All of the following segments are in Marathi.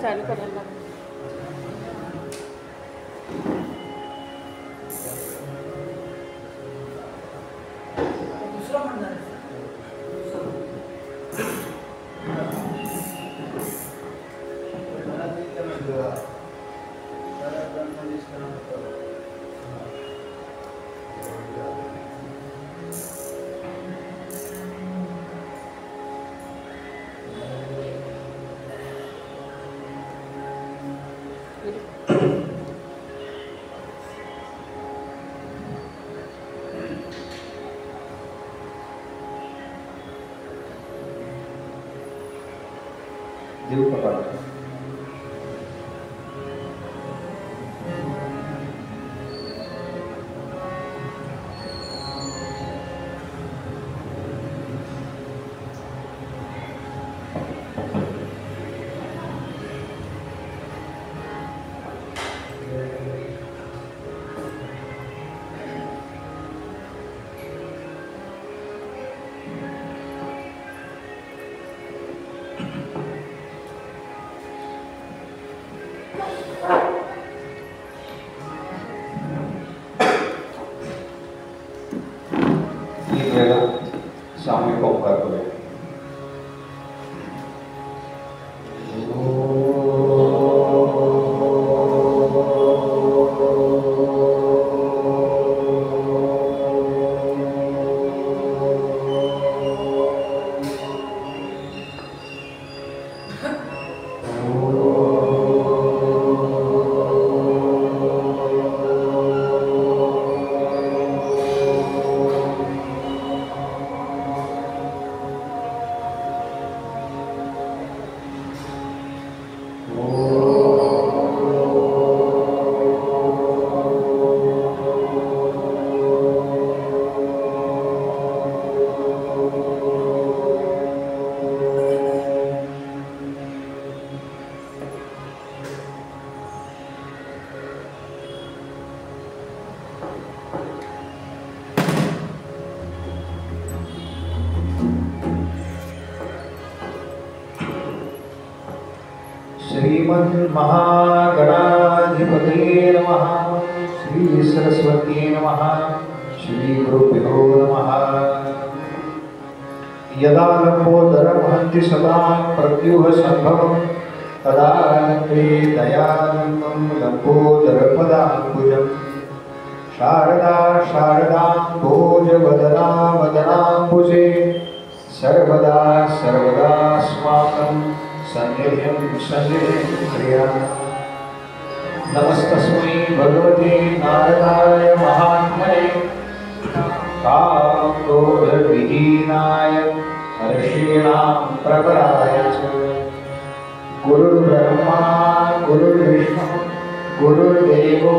चालू करायला देव पकड़ सामूहिक ओंकार करूया. श्रीमन्महागणाधिपतये नमः. श्री सरस्वती नमः. श्री गुरुभ्यो नमः. यदा लंबोदरमहन्ति सदा प्रत्युह संभवं तदा ते दयानन्दं लंबोदरपदाम्बुजं शारदा शारदाम्भोजवदना वदनाम्बुजे सर्वदा सर्वदास्माकं सन्निधिं सन्निधिं क्रिया. नमस्तस्मै भगवते नारदाय महात्मने कामक्रोधविहीनाय हर्षीणां प्रवराय च. गुरुर्ब्रह्मा गुरुर्विष्णु गुरुर्देवो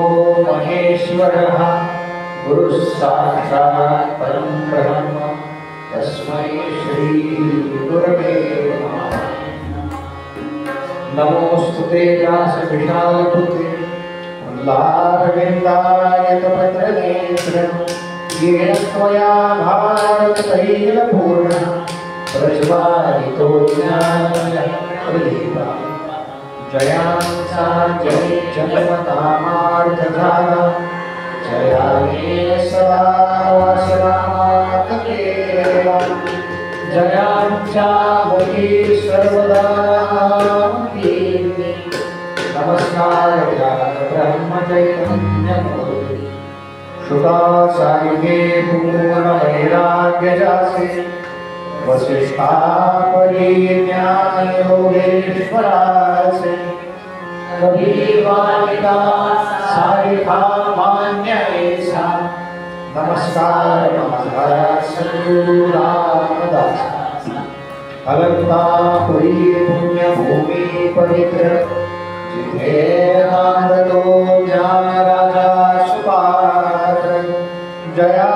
महेश्वरः गुरुस्साक्षात् परं ब्रह्म तस्मै श्री गुरवे नमः. नमोस्तुते व्यासविशालबुद्धे प्रह्लादविन्दायतपत्रनेत्रं येन त्वया भारततैलपूर्णः प्रज्वालितो ज्ञानप्रदीपः. जयांसा जय जन्मतामार्थधारा जयाने सदा वासनामातकेला जयांचा वही सर्वदा कीर्ति. नमस्कार ब्रह्मचैतन्यमूर्ति शुकाचार्ये पूर्णवैराग्यजासे वसिष्ठापरिज्ञानयोगेश्वरासे कबीरवादिका सारिका मान्य ऐसा. नमस्कार नमस्कार सद्गुरु रामदास. अलंकापुरी पुण्यभूमि पवित्र जिथे नांदतो ज्ञान राजा सुपात्र. जया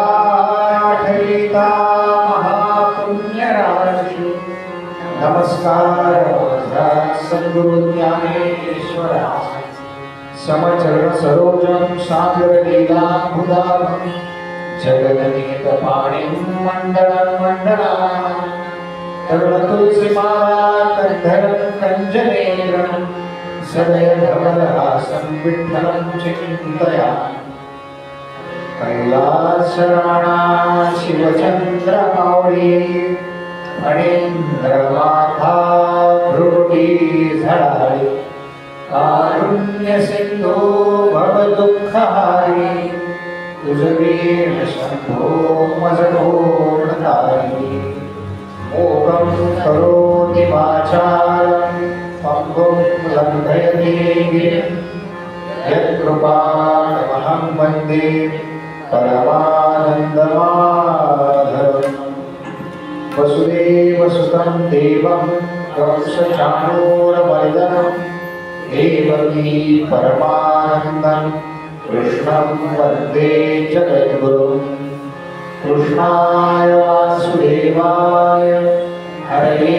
ठरिता महापुण्य राशी. नमस्कार सद्गुरु ज्ञानेश्वरा. समचरण सरोजं सागर लीलाभुदाभं जगन्नीत पाणिं मंडलं मंडलां. तरुणतुलसीमाला कंधरं कञ्जनेन्द्रं सदयधवलहासं विठ्ठलं चिन्तयामि कैलासराणा शिवचन्द्रमौळी फणीन्द्रमाथा भ्रुकुटी झळाळी कारुण्यसिन्धो भवदुःखहारी तुझवीण शम्भो मजडोणतारी मोहं करोति वाचालं पङ्गुं लङ्घयति गिरिं यत्कृपाणमहं वन्दे परमानन्दमाधवम् वसुदेवसुतं देवं कंसचाणूरमर्दनं देवकी परमानन्दं कृष्णं वन्दे जगद्गुरुं कृष्णाय वासुदेवाय हरये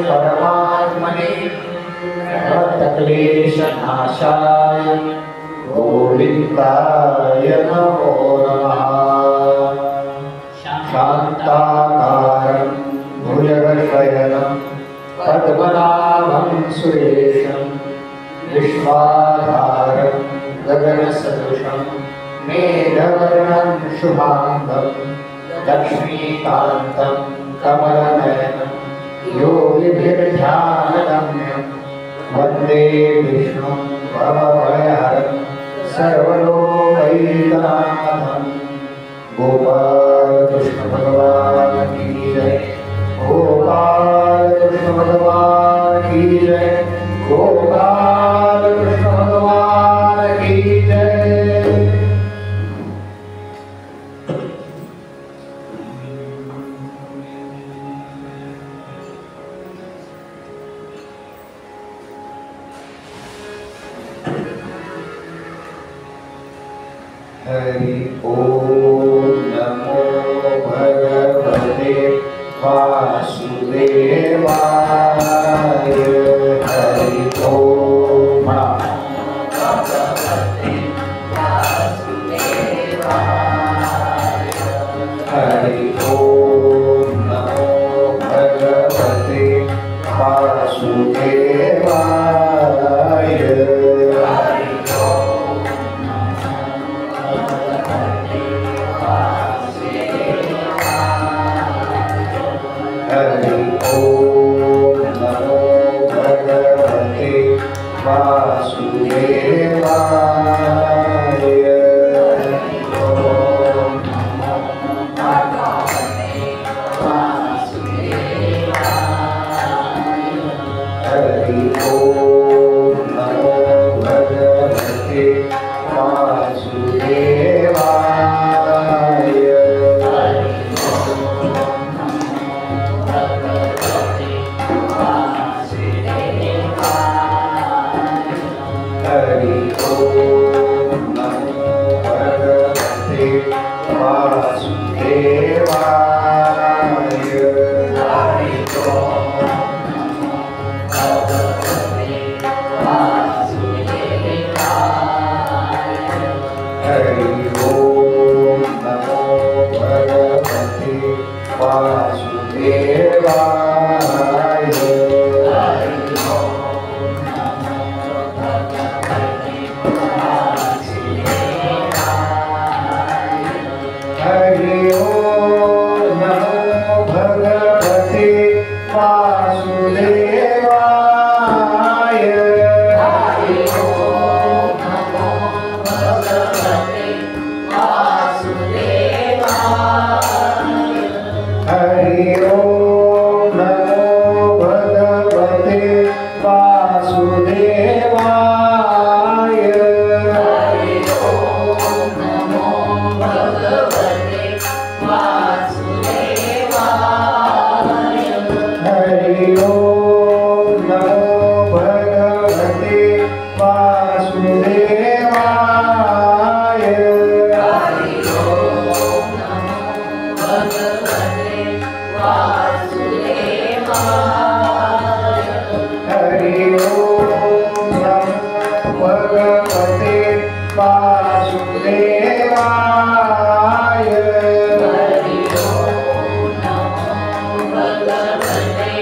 परमात्मने भक्तक्लेशनाशाय गोविन्दाय नमो नमः शान्ताकारं भुजगशयनं पद्मनाभं सुरेशं विश्वाधारं गगनसदृशं मेघवर्णं शुभाङ्गं लक्ष्मीकान्तं कमलनयनं योगिभिर्ध्यानगम्यं वन्दे विष्णुं भवभयहरं सर्वलोकैकनाथं गोपाल कृष्ण भगवान की जय गोपाल कृष्ण भगवान की जय गोपाल कृष्ण भगवान की जय हरि ओम नमो भगवते वासुदेवाय हरि ओम हरि ओम नमो भगवते वासुदेवाय हरि ओम नमो भगवते वासुदेवाय हरि ओम नमो भगवते वासुदेवाय हरि ओम नमो भगवते वासुदेवाय हरि ओम नमो भगवते वासुदेवाय हरि ओम नमो भगवते वासुदेवाय हरि ओम नमो भगवते वासुदेवाय हरि ओम नमो भगवते वासुदेवाय हरि ओम नमो भगवते वासुदेवाय हरि ओम नमो भगवते वासुदेवाय हरि ओम नमो भगवते वासुदेवाय हरि ओम नमो भगवते वासुदेवाय हरि ओम नमो भगवते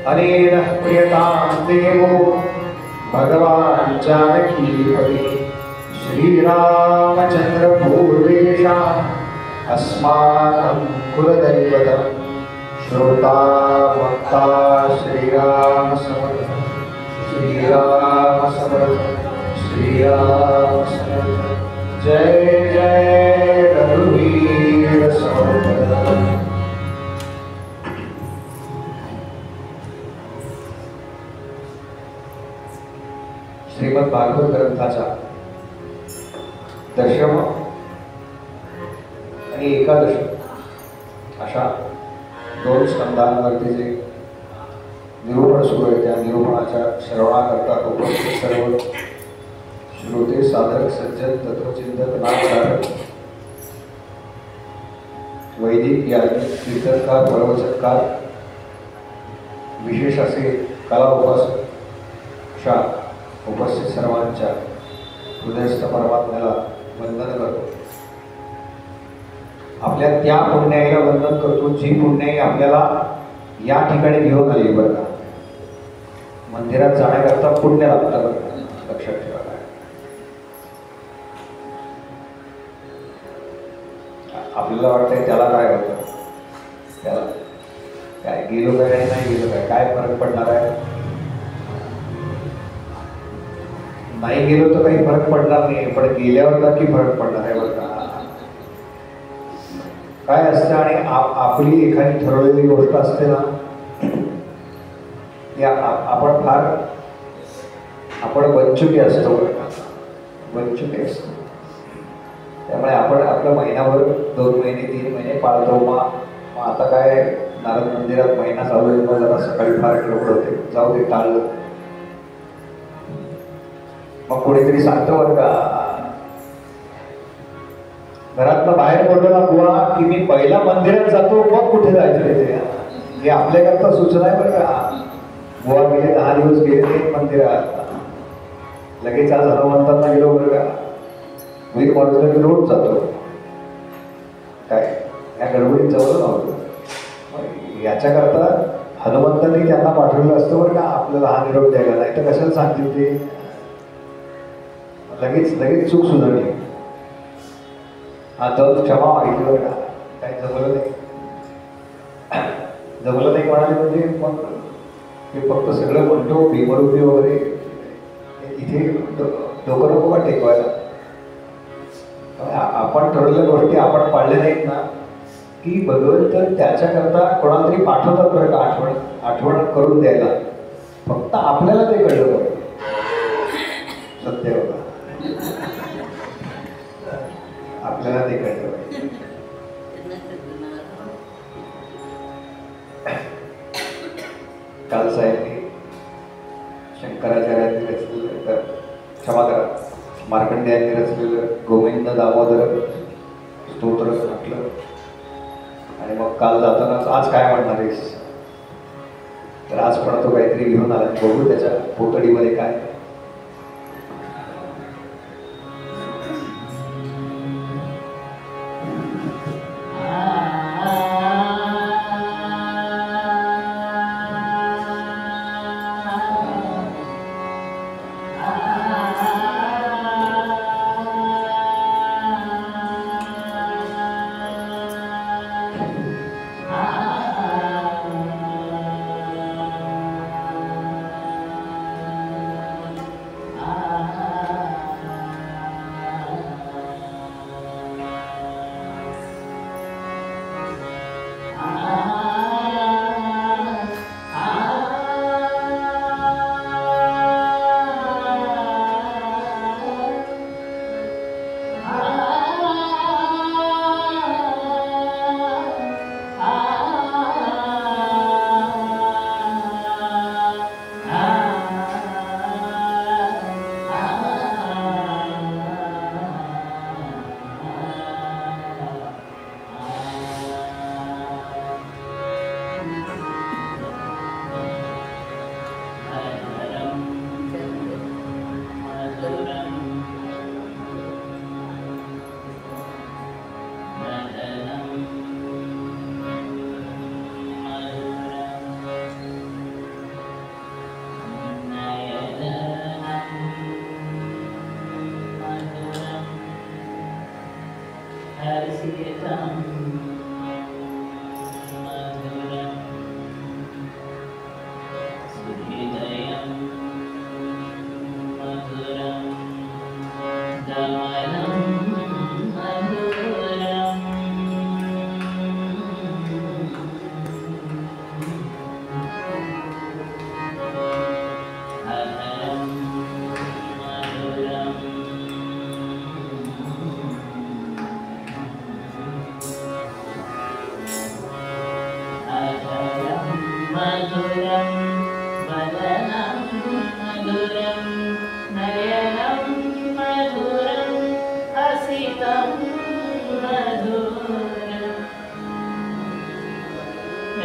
अनेन प्रियतां देवो भगवान् जानकीपति श्रीरामचन्द्र पूर्वेषाम् अस्माकं कुलदैवतं श्रोता वक्ता श्रीराम समर्थ श्रीराम समर्थ श्रीराम समर्थ जय जय रघुवीर समर्थ। श्रीमद भागवत ग्रंथाच्या दशम आणि एकादश अशा दोन स्कंदांवरती जे निरूपण सुरू आहे त्या निरूपणाच्या श्रवणाकरता उपस्थित सर्व श्रोते साधक सज्जन तत्वचिंतक नामधारक वैदिक याज्ञिक कीर्तनकार प्रवचनकार विशेष असे कला उपासक अशा उपस्थित सर्वांच्या हृदयस्थ परमात्म्याला वंदन करतो। आपल्या त्या पुण्याईला वंदन करतो जी पुण्याई आपल्याला या ठिकाणी घेऊन आली बरं का। मंदिरात जाण्याकरता पुण्य लागतं बरं का, लक्षात ठेवा। आपल्याला वाटतंय त्याला काय होतं, त्याला काय गेलो काय नाही गेलो काय फरक पडणार आहे, नाही गेलो तर काही फरक पडणार नाही, पण गेल्यावर नक्की फरक पडणार आहे बरं का। काय असतं आणि आपली एखादी ठरवलेली गोष्ट असते ना, या आपण वंचुकी असतो बरं का, वंचुकी असतो। त्यामुळे आपण आपलं महिनाभर 2 महिने 3 महिने पाळतो। मग आता काय नारद मंदिरात महिना चालू आहे, मग जरा सकाळी फार गडबड होते, जाऊ दे टाळलं। मग कोणीतरी सांगतो बरं का, घरातनं बाहेर पडलो ना बुवा की मी पहिला मंदिरात जातो मग कुठे जायचं ते, हे आपल्याकरता सूचना आहे बरं का। बुवा गेले 10 दिवस गेले नाही मंदिरात, लगेच आज हनुमंतांना गेलो बरं का, वीर माणूसला की रोज जातो काय या गडबडीत जवळ नव्हतं। याच्याकरता हनुमंतांनी त्यांना पाठवलं असतं बरं का आपल्याला हा निरोप द्यायला, नाही तर कशाला सांगतील ते, लगेच चूक सुधारली। हा तर क्षमा मागितली बरं का, काही जमलं नाही म्हणाले म्हणजे मग ते फक्त सगळं म्हणतो भीमरूपी वगैरे इथे डोकं नको का टेकवायला। आपण ठरवलेल्या गोष्टी आपण पाळल्या नाहीत ना की भगवंत त्याच्याकरता कोणाला तरी पाठवतात बरं का, आठवण करून द्यायला, फक्त आपल्याला ते कळलं बरं सत्य होता, आपल्याला ते कळलं पाहिजे। काल साहेबांनी शंकराचार्यांनी रचलेलं, तर क्षमा करा, मार्कंडेयांनी रचलेलं गोविंद दामोदर स्तोत्र म्हटलं, आणि मग काल जातानाच आज काय म्हणणार आहेस, तर आज पण तो काहीतरी घेऊन आला, बघू त्याच्या पोतडीमध्ये काय।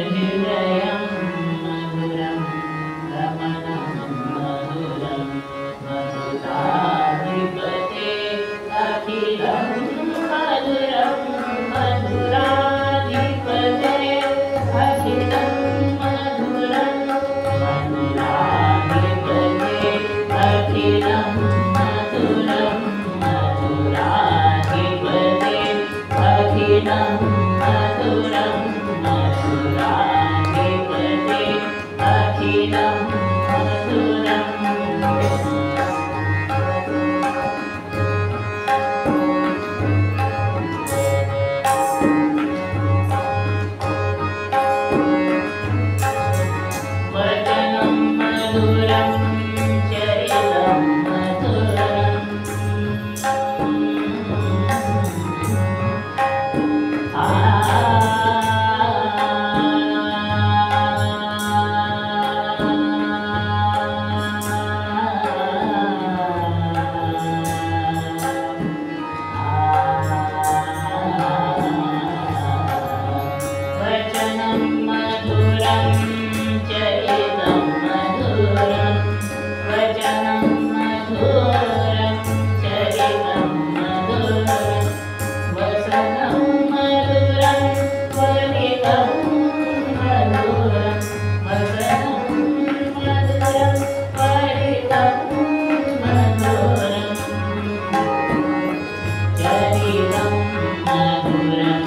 हृदयं मधुरं रमणं मधुरं मधुराधिपते अखिलं मधुरं मधुराधिपते अखिलं मधुरं मधुराधिपते अखिलं मधुरं मधुराधिपते अखिलं मधुरं मधुराधिपते अखिलं मधुरम् वचनं मधुरं चरितं मधुरम् वचनं मधुरं चरितं मधुरं वचनं मधुरं चरितं मधुरं वसनं मधुरं वनितं मधुरं वसनं मधुरं वनितं मधुरं चरितं मधुरं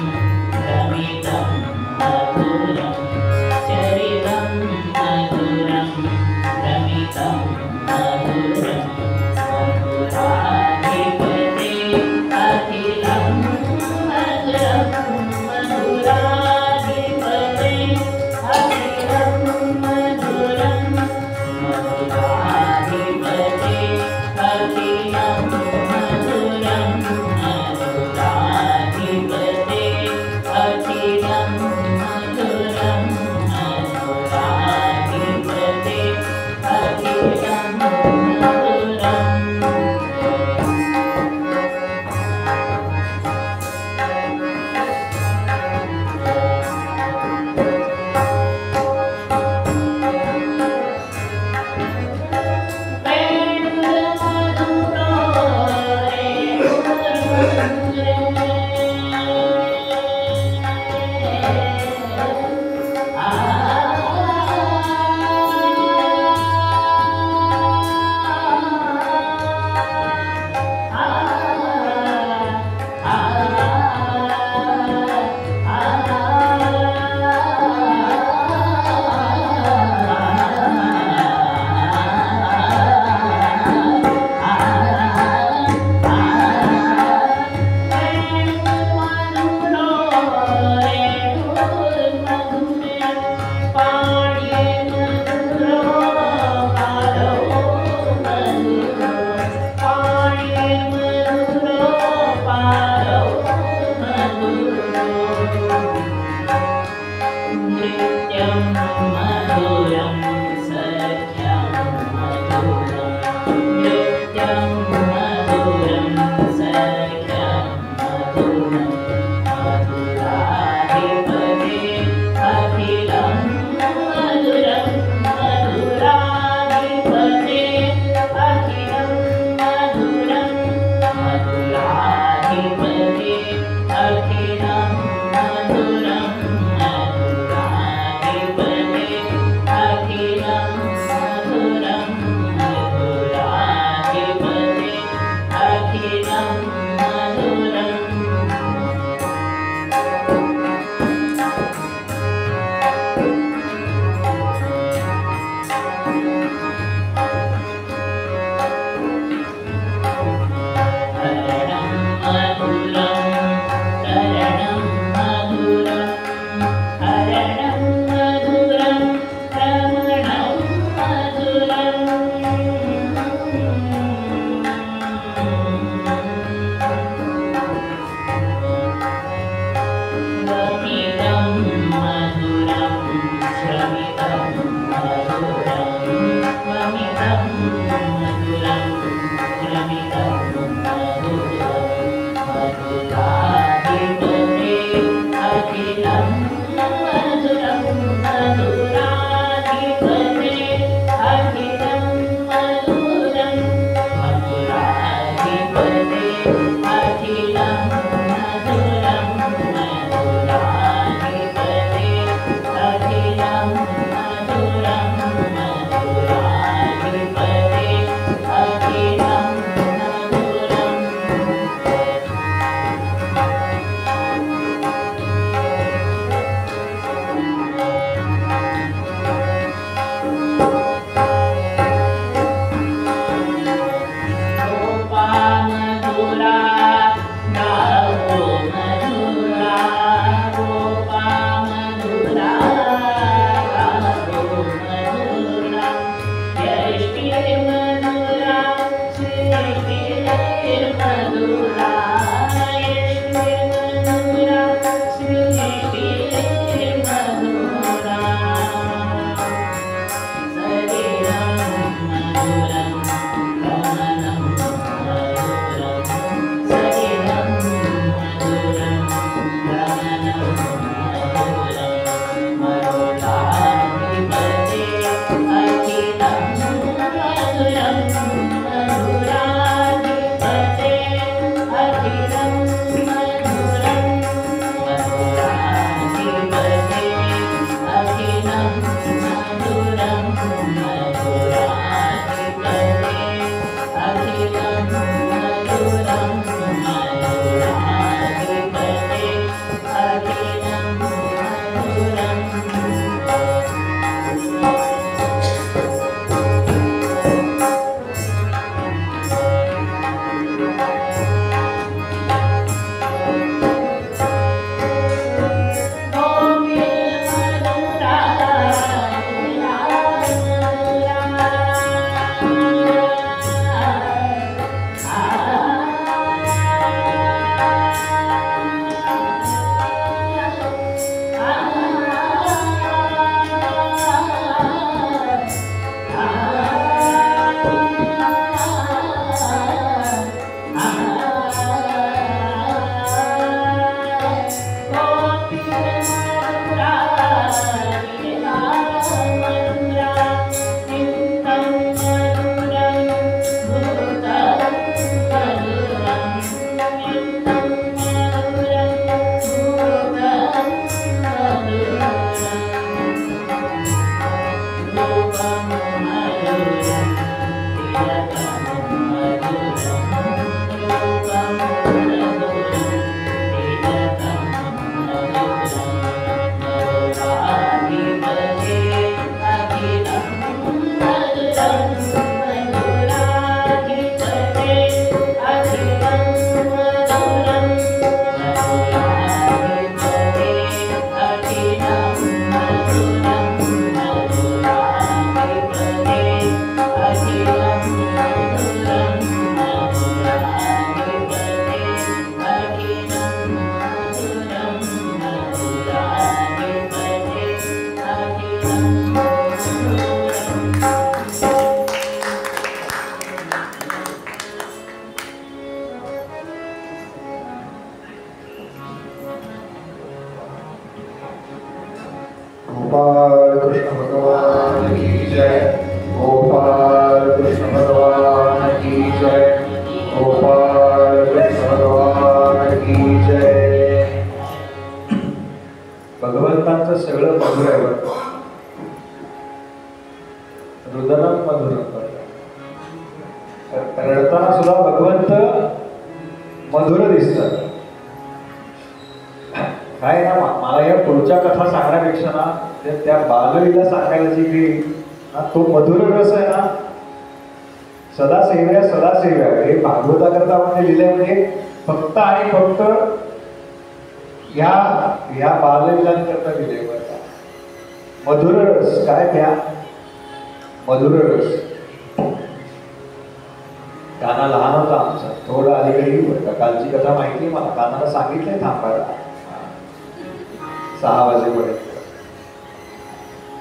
रमितं मधुरं चरितं मधुरं रमितं मधुरं मधुराधिपते अखिलं मधुरं मधुराधिपते अखिलं मधुरं मधुराधिपते अखिलं मधुरं मधुराधिपते अखिलं मधुरं मधुराधिपते अखिलं मधुरम् नृत्यं मधुरं सख्यं मधुरं नृत्यं मधुरं सख्यं मधुरं मधुराधिपते अखिलं मधुरं मधुराधिपते अखिलं मधुरं मधुराधिपते अखिलं मधुरं मधुराधिपते अखिलं मधुरं मधुराधिपते अखिलं मधुरम् हरणं मधुरं तरणं मधुरं हरणं मधुरं रमणं मधुरं वमितं मधुरं श्रमितं मधुरं वमितं मधुरं श्रमितं मधुरं मधुराधिपते अखिलं मधुरं गोपाल कृष्ण भगवान की जय, गोपाल कृष्ण भगवान की जय, गोपाल कृष्ण भगवान की जय. भगवंतांचं सगळं मधुर आहे बरं. रुदनम मधुरम. रडताना सुद्धा भगवंत मधुर दिसतात. काय ना मला या पुढच्या कथा सांगण्यापेक्षा ना त्या बाललीला सांगायला जी की तो मधुर रस आहे ना, सदा सेव्या सदा सेव्या हे भागवताकरता म्हणजे लिहिलंय. म्हणजे फक्त आणि फक्त या बाललीलांकरता लिहिलंय बरं. मधुर रस काय त्या मधुर रस. काना लहान होता आमचा, थोडं अलीकडे येऊ. कालची कथा माहिती मला, कानाला सांगितलंय थांबायला 6 वाजेपर्यंत.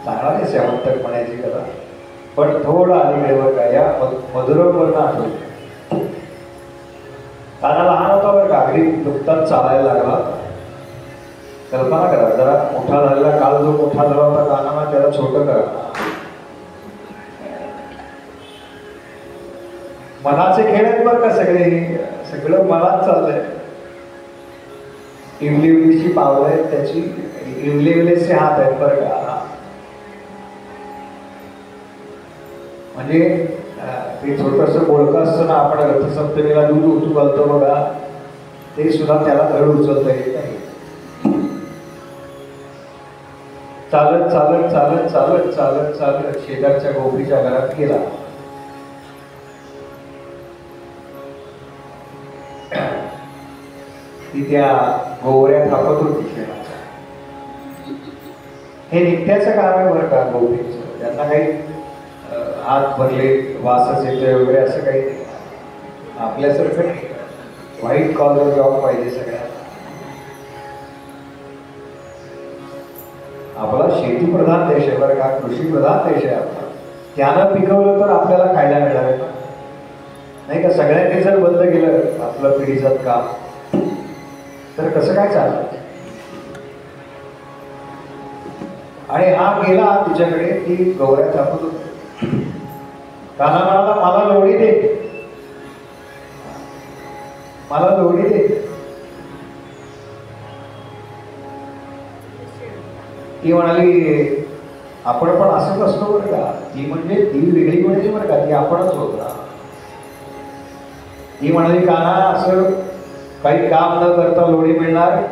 चांगला नाही सेवंतक म्हणायची कथा, पण थोडं अलीकडे बरं का या मधुरवरनं आठवलं. काना लहान होता बरं का, अगदी नुकताच चालायला लागला. कल्पना करा, जरा मोठा झालेला काल जो मोठा झाला होता कानाला त्याला छोटं करा. मनाचे खेळ आहेत बरं का सगळे, सगळं मनात चाललंय. इवलीची पावलं आहेत त्याची, इवलेचे हात आहेत बरं का. म्हणजे ते छोटस बोळकं असतं ना, आपण रथसप्तमीला दूध उतू घालतो बघा, ते सुद्धा त्याला धड उचलता येत नाही. चालत चालत चालत चालत चालत चालत शेजारच्या गोपीच्या घरात गेला. ती त्या गोवऱ्या थापत होती शेणाच्या. हे नित्याचं काम आहे बरं का गोपींचं. त्यांना काही हात भरले वासच येतोय वगैरे असं काही नाही. आपल्यासारखं व्हाईट कॉलर जॉब पाहिजे सगळ्यांना. आपला शेतीप्रधान देश आहे बरं का, कृषीप्रधान देश आहे आपला. त्यानं पिकवलं तर आपल्याला खायला मिळालं ना, नाही का. सगळ्यांनी जर बंद केलं आपलं पिढीचं काम तर कसं काय चाललं. आणि हा गेला तिच्याकडे, ती गौऱ्या थापत होती. काना म्हणाला मला लोणी दे, मला लोणी दे. ती म्हणाली आपण पण असंच असतो बरं का. ती म्हणजे ती वेगळी म्हणायची बरं का, ती आपणच होत ना. ती म्हणाली काना असं काही काम न करता लोणी मिळणार.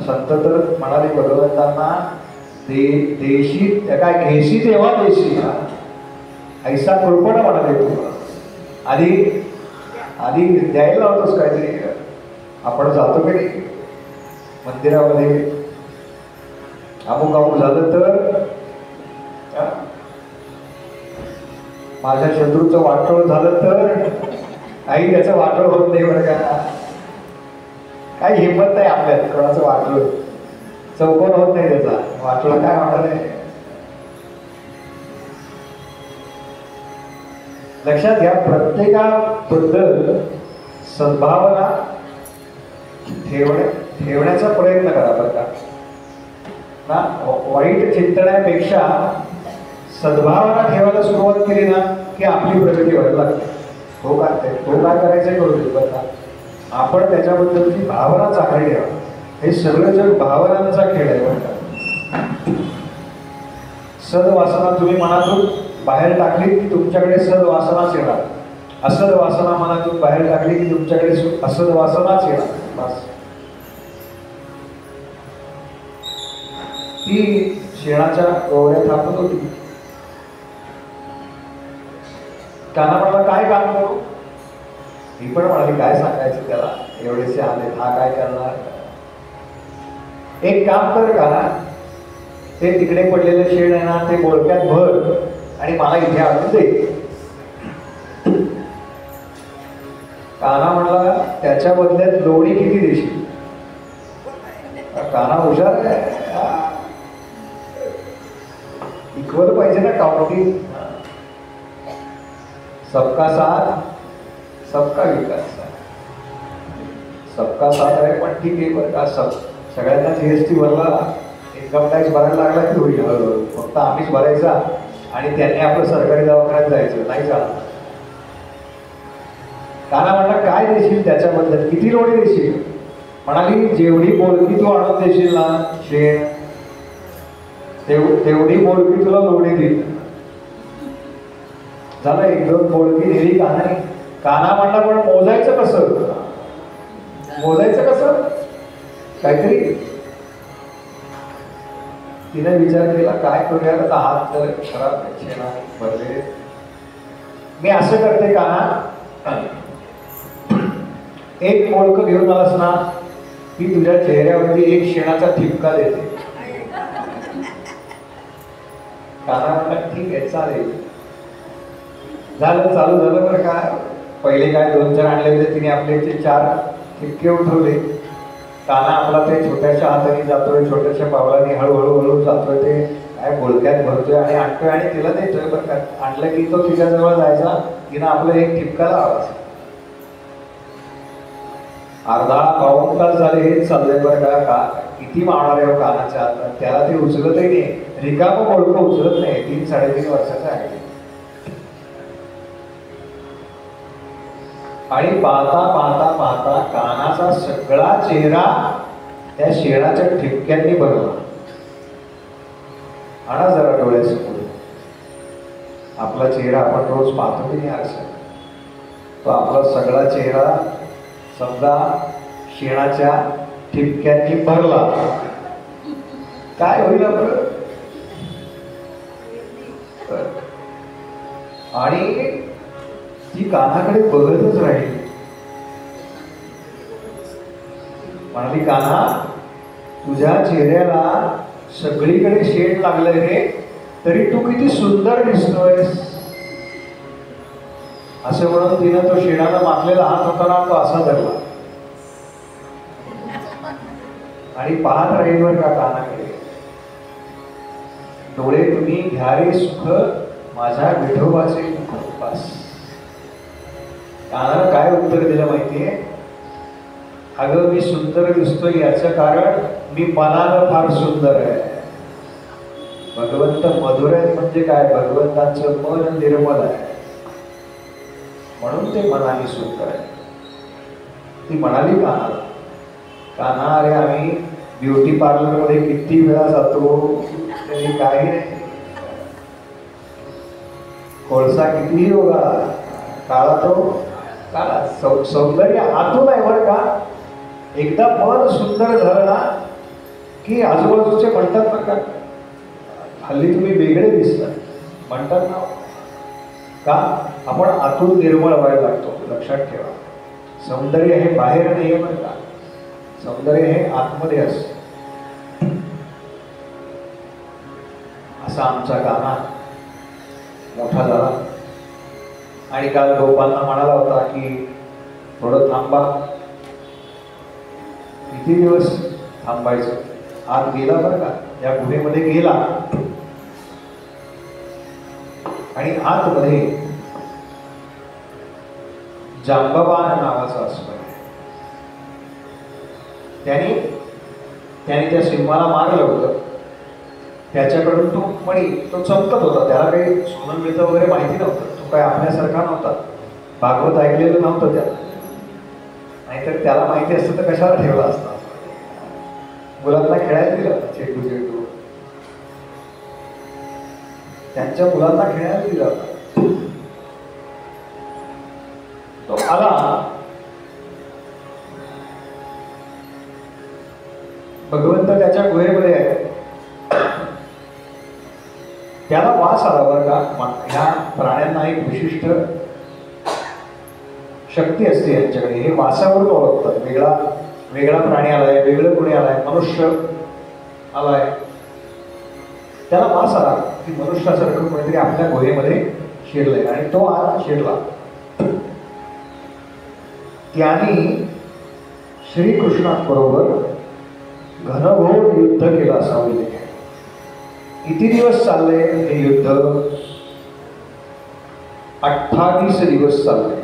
संत तर म्हणाले भगवंतांना देशी काय घेशी तेव्हा देशी, ऐसा कृपण म्हणाले तू. आधी द्यायला होतोस काहीतरी. आपण जातो की नाही मंदिरामध्ये, अमुक झालं तर माझ्या शत्रूचं वाटोळ झालं तर आई त्याचं वाटोळ होत नाही बरं का. काही हिंमत नाही आपल्यात कोणाचं वाटोळ चौकोन होत नाही त्याचा. वाटोळ काय वाटत आहे लक्षात घ्या. प्रत्येकाबद्दल सद्भावना ठेवण्याचा प्रयत्न करा बरं का ना. वाईट चिंतण्यापेक्षा सद्भावना ठेवायला सुरुवात केली ना की आपली प्रगती व्हायला लागते. तो काय करायचं करू दे बरं का. आपण त्याच्याबद्दलची भावना चांगली ठेवा. हे सगळं जग भावनांचा खेळ आहे बरं का. सद्वासना तुम्ही मनातून बाहेर टाकली की तुमच्याकडे सद्वासनाच येणार. असद वासना मनातून बाहेर टाकली की तुमच्याकडे असद वासनाच येणार. बस. ती शेणाच्या गौऱ्या थापत होती. काना म्हणाला काय काम करू. मी पण म्हणाली काय सांगायचं त्याला, एवढेसे आले हा काय करणार. एक काम कर काना, ते तिकडे पडलेलं शेण आहे ना ते बोळक्यात भर आणि मला इथे आणून दे. काना म्हणला त्याच्या बदल्यात लोणी किती देशील. काना हुशार काय, इक्वल पाहिजे ना काउंटिंग. सबका साथ सबका विकास. सबका साथ आहे पण ठीक आहे बरं का. सगळ्यांना जीएसटी भरला इन्कम टॅक्स भरायला लागला की होईल हळूहळू. फक्त आम्हीच भरायचा आणि त्यांनी आपलं सरकारी दवाखान्यात जायचं, नाही चालत. काना म्हणला काय देशील त्याच्याबद्दल, किती लोणी देशील? म्हणाली जेवढी बोलकी तू आणून देशील ना शेण, तेवढी बोलकी तुला लोणी देईल. झालं, 1-2 बोलकी दिली कानाने. काना म्हणला पण मोजायचं कसं? मोजायचं कसं? काहीतरी तिने विचार केला, काय करूया आता, हात तर खराब शेणाने भरले. मी असं करते काना, एक मोडकं घेऊन आलास ना की तुझ्या चेहऱ्यावरती एक शेणाचा ठिपका देते. काना म्हणला ठीक आहे चालेल. झालं, चालू झालं बरं का. पहिले काय 2-4 आणले होते तिने, आपले ते 4 ठिपके उठवले. काना आपला ते छोट्याशा हाताने जातोय, छोट्याशा पावलाने हळूहळू जातोय, ते काय बोलक्यात भरतोय आणि आणतोय आणि तिला देतोय. बरं का, आणलं की तो तिच्याजवळ जायचा, तिनं आपलं एक ठिपका लावायचा. अर्धा पाऊण तास झाले हेच चाललंय बरं का. किती मारणार आहे कानाच्या हातात, त्याला ते उचलतही नाही. रिकामं बोलकं उचलत नाही. 3-3.5 वर्षाचा आहे. आणि पाहता पाहता पाहता कानाचा सगळा चेहरा त्या शेणाच्या ठिपक्यांनी भरला. आणा जरा डोळ्यासमोर आपला चेहरा, आपण रोज पाहतो की नाही आरशात, तो आपला सगळा चेहरा समजा शेणाच्या ठिपक्यांनी भरला. काय होईल आपलं? आणि ती कानाकडे बघतच राहील. म्हणाली, काना तुझ्या चेहऱ्याला सगळीकडे शेड लागलंय रे, तरी तू किती सुंदर दिसतोयस. असं म्हणून तिनं तो शेणाला माखलेला हात होता ना, तो असा धरला आणि पाहत राहील बरं का कानाकडे. डोळे तुम्ही घ्या रे सुख माझ्या विठोबाचे मुखोपास. कानाला काय उत्तर दिलं माहितीये? अगं मी सुंदर दिसतोय याचं कारण मी मनानं फार सुंदर आहे. भगवंत मधुर आहे म्हणजे काय? भगवंतांचं मन निर्मल आहे म्हणून ते मनाने सुंदर आहे. ती म्हणाली कानाला, काना अरे आम्ही ब्युटी पार्लर मध्ये किती वेळा जातो, तरी काही नाही. कोळसा कितीही होगा काळा तो काळा. सौंदर्य आतून आहे बरं का. एकदा मन सुंदर झालं ना की आजूबाजूचे म्हणतात बरं का, हल्ली तुम्ही वेगळे दिसता म्हणतात ना का, आपण आतून निर्मळ व्हायला लागतो. लक्षात ठेवा, सौंदर्य हे बाहेर नाही आहे बरं का, सौंदर्य हे आतमध्ये असतं. असा आमचा काना मोठा झाला आणि काल गोपालना म्हणाला होता की थोडं थांबा. किती दिवस थांबायचं? आत गेला बरं का, या गुहेमध्ये गेला आणि आतमध्ये जांबाबान नावाचा अस्वल आहे. त्याने त्या सिंहाला मारलं होतं. त्याच्याकडून तो मणी तो चमकत होता. त्याला काही सोनं मिळतं वगैरे माहिती नव्हतं. तो काय आपल्यासारखा नव्हता, भागवत ऐकलेलं नव्हतं त्याला. नाहीतर त्याला माहिती असतं तर कशाला ठेवला असता. मुलांना खेळायला दिलं चेंडू चेंडू, त्यांच्या मुलांना खेळायला दिला होता. तो आला, भगवंत त्याच्या गुहेमध्ये आहे. त्याला वास आला बरं का. ह्या प्राण्यांना एक विशिष्ट शक्ती असते यांच्याकडे. हे वासावरून ओळखतात. वेगळा प्राणी आलाय, वेगळं कोणी आलाय, मनुष्य आलाय. त्याला वास आला की मनुष्यासारखं कोणीतरी आपल्या गुहेमध्ये शिरलंय आणि तो आत शिरला. त्याने श्रीकृष्णाबरोबर घनघोर युद्ध केलं असा उल्लेख आहे. किती दिवस चाललंय हे युद्ध? 28 दिवस चाललंय.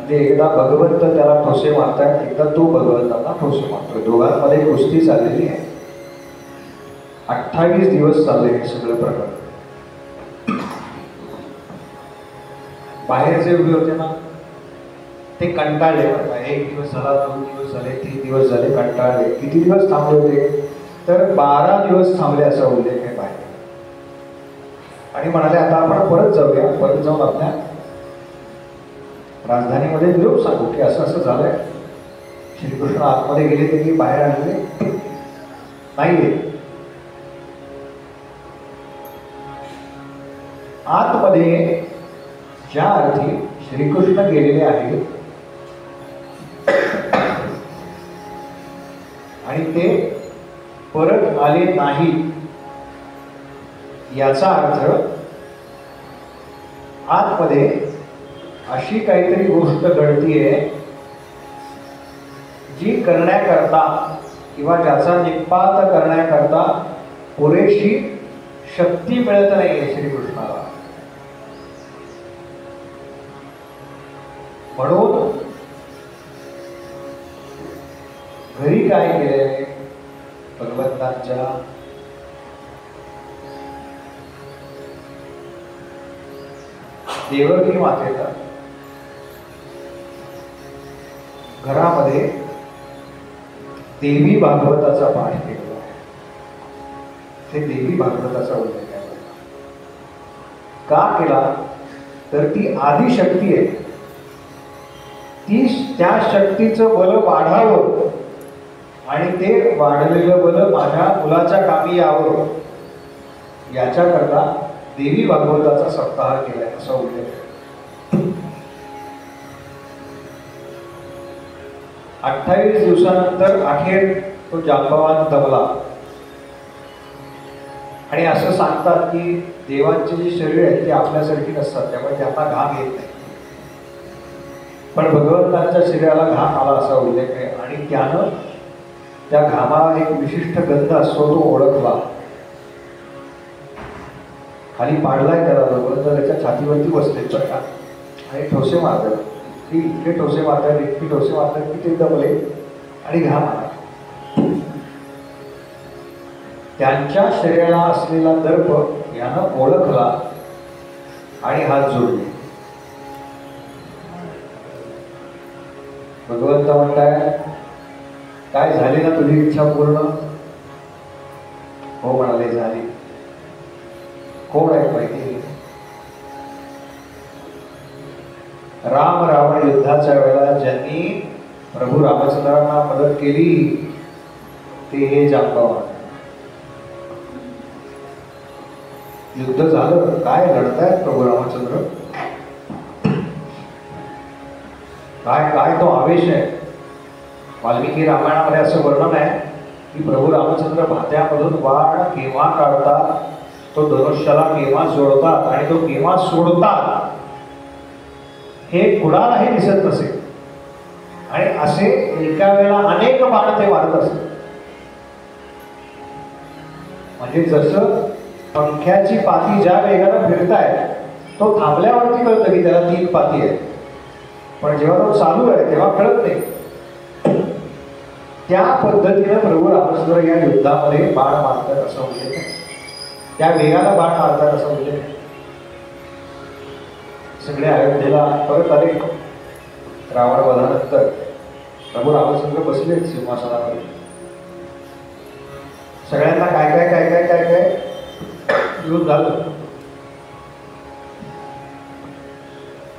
म्हणजे एकदा भगवंत त्याला ठोसे मारतायत, एकदा तो भगवंतांना ठोसे मारतोय. दोघांमध्ये कुस्ती चाललेली आहे. 28 दिवस चालले हे सगळं प्रकरण. बाहेरचे उभे होते ना ते कंटाळले. एक दिवस झाला, 2 दिवस झाले, 3 दिवस झाले, कंटाळले. किती दिवस थांबले होते तर 12 दिवस थांबले असा उल्लेख आहे बाहेर. आणि म्हणाले आता आपण परत जाऊया, परत जाऊन आपल्या राजधानीमध्ये निरोप सांगू की असं असं झालंय. श्रीकृष्ण आतमध्ये गेले ते की बाहेर आलेले नाहीये. आतमध्ये ज्या अर्थी श्रीकृष्ण गेलेले आहेत आणि ते परत आले नाही याचा अर्थ आतमध्ये अशी काहीतरी गोष्ट घडतीये जी करण्याकरता किंवा ज्याचा निपात करण्याकरता पुरेशी शक्ती मिळत नाहीये श्रीकृष्णाला. म्हणून घरी काय केले भगवंतांच्या देवकी मातेला घरामध्ये देवी भागवताचा पाठ केलेला आहे. ते देवी भागवताचा उल्लेख आहे. का केला तर ती आदिशक्ती आहे. ती त्या शक्तीचं बल वाढावं आणि ते वाढलेलं बल माझ्या मुलाच्या कामी यावं याच्याकरता देवी भागवताचा सप्ताह केलाय असा उल्लेख आहे. 28 दिवसानंतर अखेर तो जांबवान दमला. आणि असं सांगतात की देवांची जी शरीर आहेत ती आपल्यासारखी नसतात, त्यामुळे त्यांना घाम येत नाही. पण भगवंतांच्या शरीराला घाम आला असा उल्लेख आहे. आणि त्यानं त्या घामाला एक विशिष्ट गंध असतो तो ओळखला. खाली पाडलाय त्याला भगवंत त्याच्या छातीवरती बसले बघा आणि ठोसे मारतात. ती इतके ठोसे मारतात, इतकी ठोसे मारतात की ते दमले आणि घाम आला. त्यांच्या शरीराला असलेला दर्प यानं ओळखला आणि हात जोडले. भगवंत म्हणताय काय झाली ना तुझी इच्छा पूर्ण? हो म्हणाले झाली. कोण आहे माहिती? राम रावण युद्धाच्या वेळेला ज्यांनी प्रभू रामचंद्रांना मदत केली ते हे जांबवान. युद्ध झालं, काय लढतायत प्रभू रामचंद्र, काय काय तो आवेश आहे. वाल्मिकी रामायणामध्ये असं वर्णन आहे की प्रभू रामचंद्र भात्यामधून बाण केव्हा काढतात, तो धनुष्याला केव्हा जोडतात आणि तो केव्हा सोडतात हे कुणालाही दिसत नसे. आणि असे एका वेळेला अनेक बाण ते मारत असत. म्हणजे जसं पंख्याची पाती ज्या वेगानं फिरताय तो थांबल्यावरती कळतं की त्याला 3 पाती आहे, पण जेव्हा तो चालू आहे तेव्हा कळत नाही. त्या पद्धतीनं प्रभू रामचंद्र या युद्धामध्ये बाण मारतात असं उल्लेख आहे. त्या वेगानं बाण मारतात असं उल्लेख आहे. सगळे अयोध्येला परत आले. रावण वधानंतर प्रभू रामचंद्र बसले सिंहासनावर. सगळ्यांना काय काय काय काय काय काय येऊन झालं.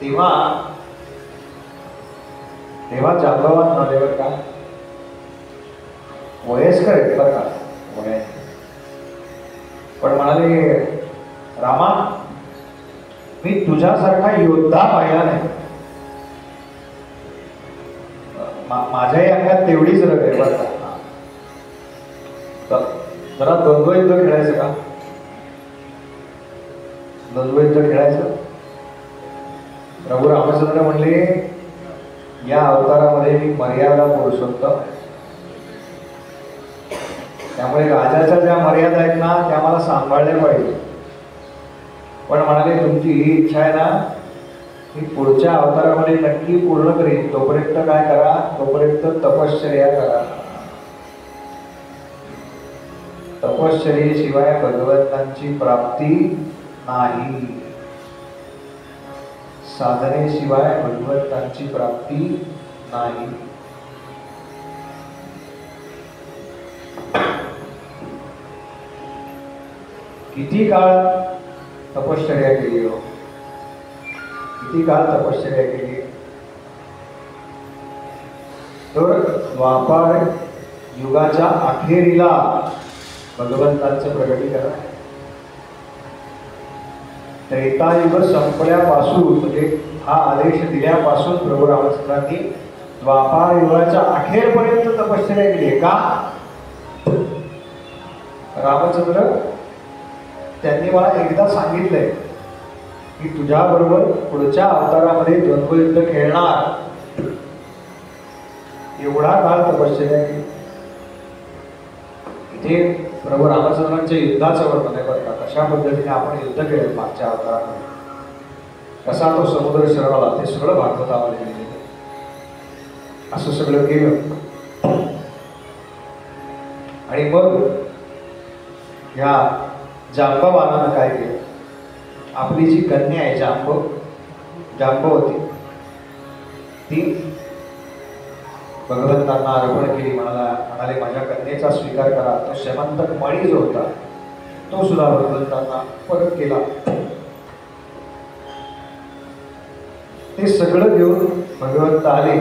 तेव्हा जांबवान म्हणाले का वयस्कर आहेत बरं का वय, पण म्हणाले रामा मी तुझ्यासारखा योद्धा पाहिला नाही. माझ्याही अंगात तेवढीच रग आहे बरं का. जरा द्वंद्व युद्ध खेळायचं का? द्वंद्व युद्ध खेळायचं. प्रभू रामचंद्र म्हणले या अवतारामध्ये मी मर्यादा पुरुषोत्तम, त्यामुळे राजाच्या ज्या मर्यादा आहेत ना त्या मला सांभाळल्या पाहिजे. पण म्हणाले तुमची ही इच्छा आहे ना मी पुढच्या अवतारामध्ये नक्की पूर्ण करीन. तोपर्यंत काय करा, तोपर्यंत तपश्चर्या करा. तपश्चर्येशिवाय भगवंतांची प्राप्ती नाही. साधनेशिवाय भगवंतांची प्राप्ती नाही. किती काळ तपश्चर्या केली हो, किती काळ तपश्चर्या केली. तर द्वापार युगाच्या अखेरीला भगवंतांचं प्रगटीकरण आहे. त्रेतायुग संपल्यापासून म्हणजे हा आदेश दिल्यापासून प्रभू रामचंद्रांनी द्वापार युगाच्या अखेरपर्यंत तपश्चर्या केली. का? रामचंद्र त्यांनी मला एकदा सांगितलंय की तुझ्या बरोबर पुढच्या अवतारामध्ये द्वंद्वयुद्ध खेळणार. एवढा काळ तपश्चर्या केली. इथे प्रभू रामचंद्रांच्या युद्धाचं वर्णन आहे बरं का. कशा पद्धतीने आपण युद्ध केलं मागच्या अवतारामध्ये, कसा तो समुद्र शरवला, ते सगळं भागवतामध्ये लिहिलेलं आहे. असं सगळं केलं आणि मग ह्या जांबवानानं काय केलं, आपली जी कन्या आहे जांबवती, ती भगवंतांना अर्पण केली. म्हणाले माझ्या कन्येचा स्वीकार करा. तो शमंतक मणी जो होता तो सुद्धा भगवंतांना परत केला. ते सगळं घेऊन भगवंत आले.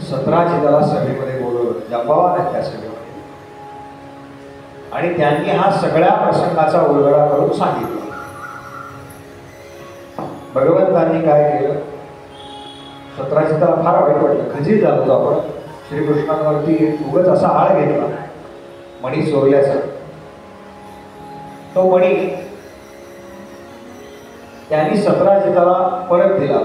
सतराची त्याला सभेमध्ये बोलवलं, जांबवान आहे त्या सभेमध्ये, आणि त्यांनी हा सगळ्या प्रसंगाचा उलगडा करून सांगितला. भगवंतांनी काय केलं, सतराची त्याला फार वाईट वाटलं, खजील झालो होतो आपण. श्रीकृष्णांवरती उगाच असा आळ घेतला मणी चोरल्याचा. तो मणी त्यांनी सतराजिताला परत दिला.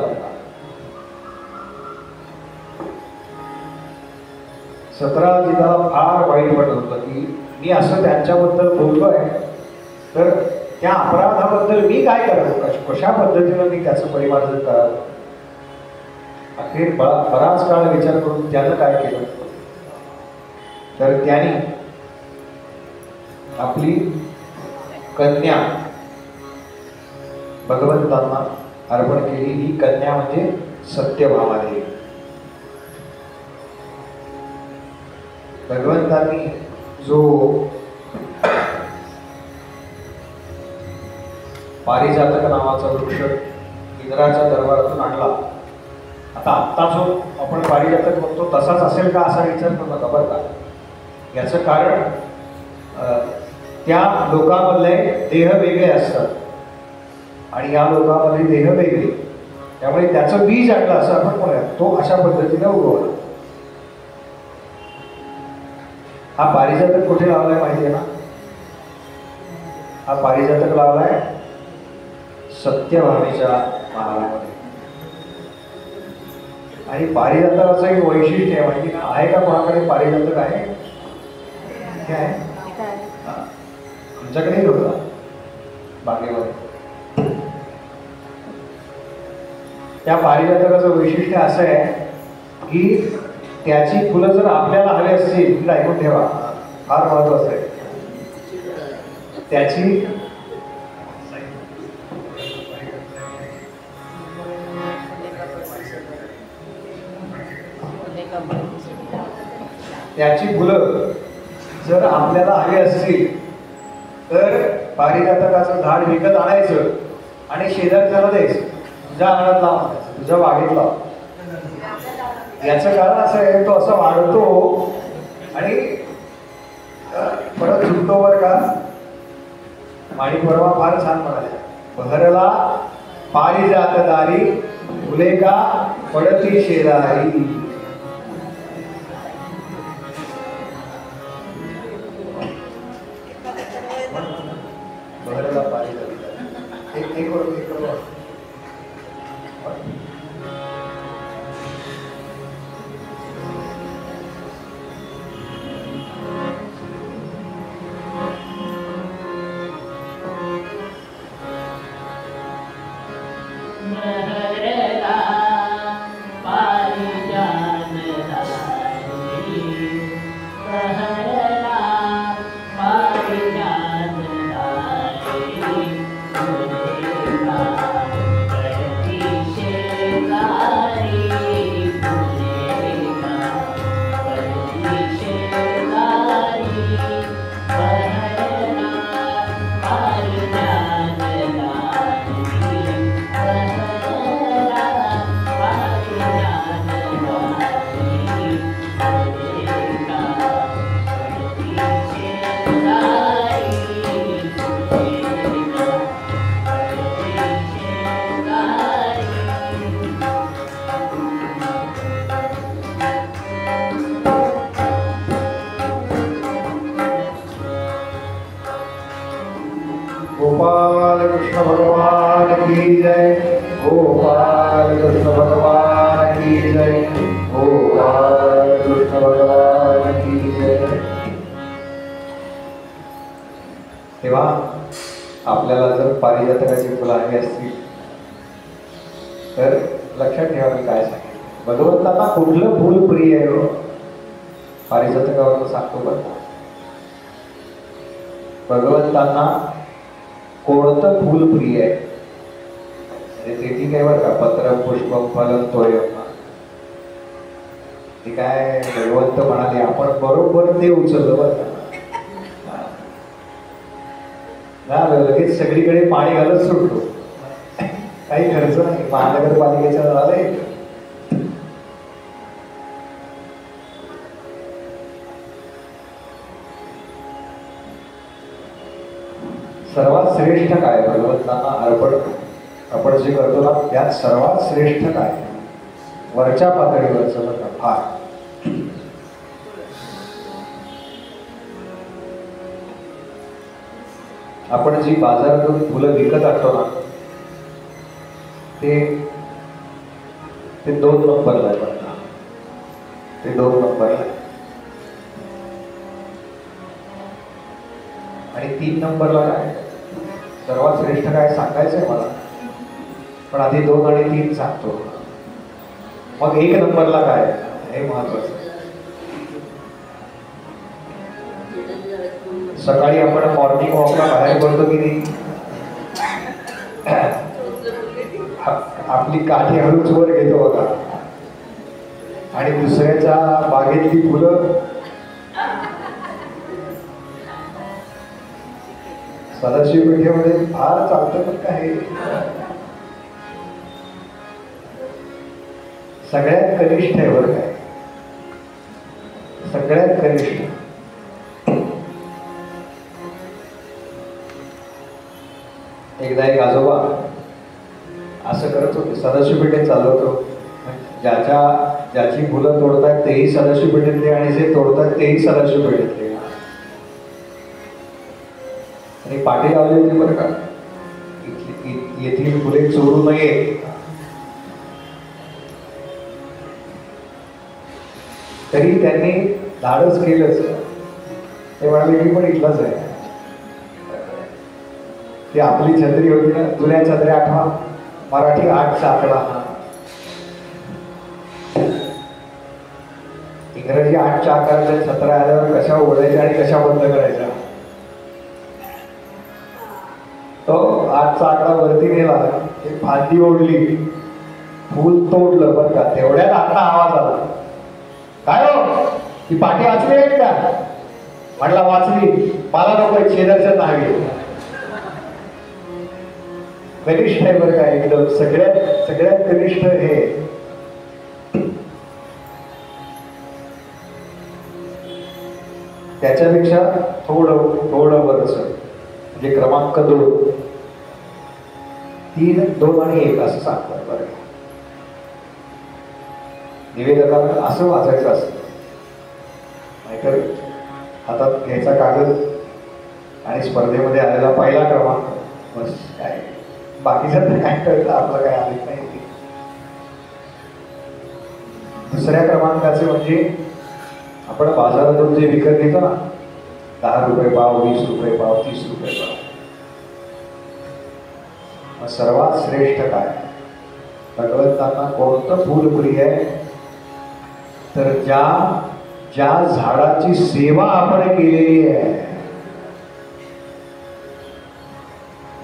सतराजिताला फार वाईट वाटत होतं की मी असं त्यांच्याबद्दल बोलतोय, तर त्या अपराधाबद्दल मी काय करावं, कशा पद्धतीनं मी त्याचं परिमार्जन करावं. अखेर बराच काळ विचार करून त्यानं काय केलं, तर त्याने आपली कन्या भगवंतांना अर्पण केली. ही कन्या म्हणजे सत्यभामादेवी. भगवंतांनी जो पारिजातक नावाचा वृक्ष इंद्राच्या दरबारातून आणला, आता जो आपण पारिजातक बघतो तसाच असेल का असा विचार करू नका बरं का. याचं कारण त्या लोकांमधले देह वेगळे असतात आणि या लोकांमधले देह वेगळे, त्यामुळे त्याचं बीज आणलं असं आपण म्हणूया. तो अशा पद्धतीने उगवला. हा पारिजातक कुठे लावलाय माहिती आहे ना? हा पारिजातक लावलाय सत्यभामेच्या महालामध्ये. आणि पारिजातकाचं एक वैशिष्ट्य आहे माहिती ना, आहे का कोणाकडे पारिजातक आहे? हे आहे आमच्याकडेही होता बागेमध्ये. त्या पारिजातकाचं वैशिष्ट्य असं आहे की त्याची फुलं जर आपल्याला हवी असतील, तर ऐकून ठेवा, फार महत्वाचं आहे. त्याची फुलं जर आपल्याला हवी असतील तर पारिजातकाचं झाड विकत आणायचं आणि शेजारच्याला द्यायचं, तुझ्या अंगणात लाव, तुझ्या बागेत लाव. याचं कारण असं आहे, तो असा वाढतो आणि परत झुकतो बरं का. माणी परवा फार छान म्हणाले, बहरला पारिजात दारी फुले का पडती शेजारी. बहरला पारिजात एक की जय, गोपाल कृष्ण भगवान की जय, गोपाल कृष्ण भगवान की जय. तेव्हा आपल्याला जर पारिजातकाची फुलं हवी असतील तर लक्षात ठेवा मी काय सांगेन. भगवंतांना कुठलं फुल प्रिय आहे हो? पारिजातकावर सांगतो बरं. भगवंतांना कोणतं फुल प्रिय आहे? म्हणजे ते ठीक आहे बरं का, पत्र पुष्पम फलम तोयम. ते काय भगवंत म्हणाले, आपण बरोबर ते उचललं बरं का. लगेच सगळीकडे पाणी घालत सुटतो, काही खर्च नाही. महानगरपालिकेच्या नळाला येतं. सर्वात श्रेष्ठ काय भगवंतांना अर्पण आपण जे करतो ना, त्यात सर्वात श्रेष्ठ काय? वरच्या पातळीवरचं बघा फार. आपण जी बाजारातून फुलं विकत आणतो ना, ते 2 नंबरला आहे बघा. ते 2 नंबरला आहे. आणि 3 नंबरला काय? सर्वात श्रेष्ठ काय सांगायचंय मला, पण आधी 2 आणि 3 सांगतो. मग 1 नंबरला काय हे महत्वाचं. सकाळी आपण मॉर्निंग वॉकला बाहेर पडतो की नाही, आपली काठी हळूच वर घेतो बघा, आणि दुसऱ्याच्या बागेतली फुलं सदाशिव पेठेमध्ये फार चालतं. पण काय सगळ्यात कनिष्ठ आहे बरं काय, सगळ्यात कनिष्ठ. एकदा एक आजोबा असं करत होते, सदाशिव पेठेत चाललो होतो. ज्याची फुलं तोडतायत तेही सदाशिव पेठेतले आणि जे तोडतायत तेही सदाशिव पेठेतले. आणि पाठी लावली होती बरं का, येथील फुले चोरू नये. तरी त्यांनी धाडस केलंच. ते म्हणाले मी पण इथलाच आहे. ती आपली छत्री होती ना, जुन्या छत्र्या आठवा, मराठी 8चा आकडा. इंग्रजी 8च्या आकाराच्या छत्र्या आल्यावर कशा ओढायच्या आणि कशा बंद करायच्या. तो 8चा आकडा वरती गेला, एक फांदी ओढली, फूल तोडलं बरं का. तेवढ्यात आता आवाज आला, काय हो ती पाठी वाचली आहे का? म्हटलं वाचली, मला नको, शेजारच्या नावी. कनिष्ठ आहे बरं का, एकदम सगळ्यात कनिष्ठ हे. त्याच्यापेक्षा थोडं वरच म्हणजे क्रमांक 2, 3, 2 आणि 1 असं सांगतात बरं. निवेदकाला असं वाचायचं असतं, नाहीतर हातात घ्यायचा कागद आणि स्पर्धेमध्ये आलेला पहिला क्रमांक, बस. काय बाकीचं काय कळतं, आपलं काय आलं नाही. दुसऱ्या क्रमांकाचे म्हणजे आपण बाजारातून जे विकत घेतो ना, 10 रुपये पाव, 20 रुपये पाव, 30 रुपये पाव. मग सर्वात श्रेष्ठ काय? भगवंतांना कोणतं फूल प्रिय आहे? तर ज्या झाडाची सेवा आपण केलेली आहे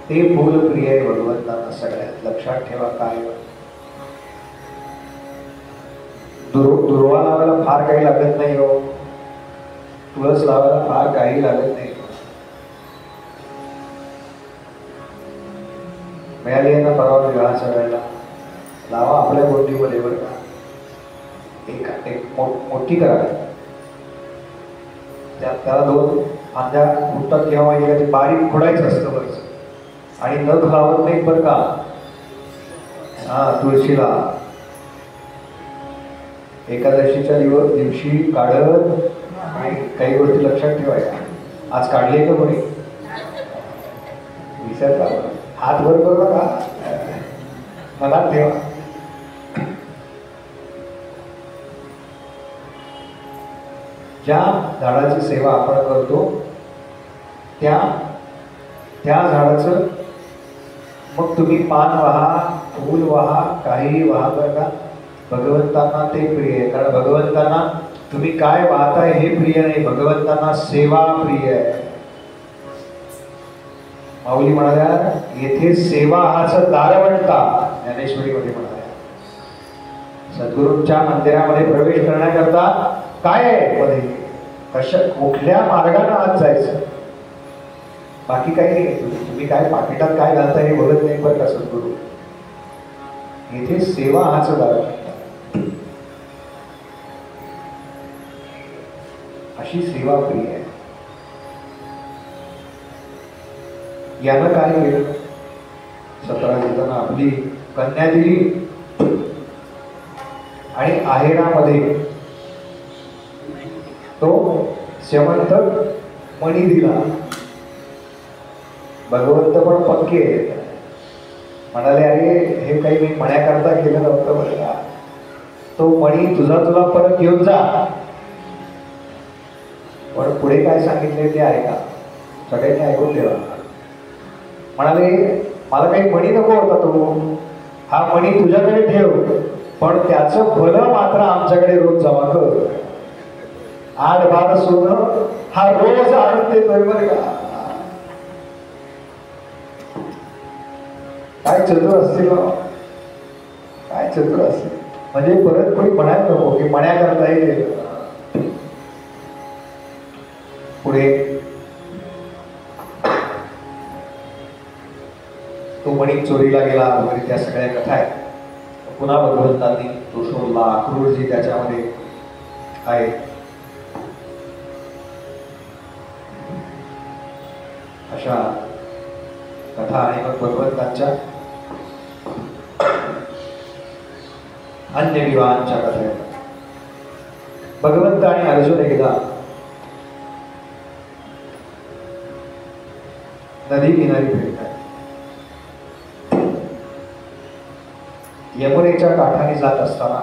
ते फूल प्रिय आहे भगवंतांना सगळ्यात. लक्षात ठेवा. काय दुर्वा लावायला फार काही लागत नाही हो, तुळस लावायला फार काही लागत नाही. मिळाली आहे ना परवा विवाहाच्या वेळेला, लावा आपल्या गोष्टीमध्ये बरं का. एक मोठी करा, त्याला 2 फांद्या फुटतात किंवा ते बारीक खोडायचं असतं बरं, आणि नख लावत नाही बरं का. तुळशीला एकादशीच्या दिवशी काढत. काही गोष्टी लक्षात ठेवायच्या. आज काढली का कोणी? विसरता, हात वर करू नका. मनात ठेवा. ज्या झाडाची सेवा आपण करतो त्या झाडाचं मग तुम्ही पान वाहा, फूल वाहा, काही वाहा बघा, भगवंतांना ते प्रिय आहे. कारण भगवंतांना तुम्ही काय वाहताय हे प्रिय नाही, भगवंतांना सेवा प्रिय आहे. माऊली म्हणाल्या येथे सेवा हाच दारवंता, ज्ञानेश्वरीमध्ये म्हणाल्या. सद्गुरूंच्या मंदिरामध्ये प्रवेश करण्याकरता काय आहे मध्ये, कुठल्या मार्गाने आत जायचं, बाकी काही नाही. तुम्ही काय पाकिटात काय घालताय हे बघत नाही बरं का सद्गुरू. येथे सेवा हाच दारवंता. अशी सेवा प्रिय आहे. यानं काय केलं, 17 जणांना आपली कन्या दिली आणि आहेरामध्ये तो शेवंत मणी दिला. भगवंत पण पक्के म्हणाले अरे हे काही मी मण्याकरता केलं नव्हतं बरं का, तो मणी तुला परत घेऊन जा. पण पुढे काय सांगितले ते ऐका, सगळ्यांनी ऐकून ठेवा. म्हणाले मला काही मणी नको होता, तो हा मणी तुझ्याकडे ठेव, पण त्याचं फलं मात्र आमच्याकडे रोज जमा कर. 8 बार सोनं हा रोज आणून देतोय बरं का. काय चतुर असतील, काय चतुर असतील. म्हणजे परत कोणी म्हणायला नको की मण्या करता येईल. पुढे तो मणी चोरीला गेला वगैरे त्या सगळ्या कथा आहेत. पुन्हा भगवंतांनी तो शोधला, अक्रूरजी त्याच्यामध्ये आहे. अशा कथा आणि मग भगवंतांच्या अन्य विवाहांच्या कथा आहेत. भगवंत आणि अर्जुन एकदा नदी किनारी फिरतात. यमुनेच्या काठाने जात असताना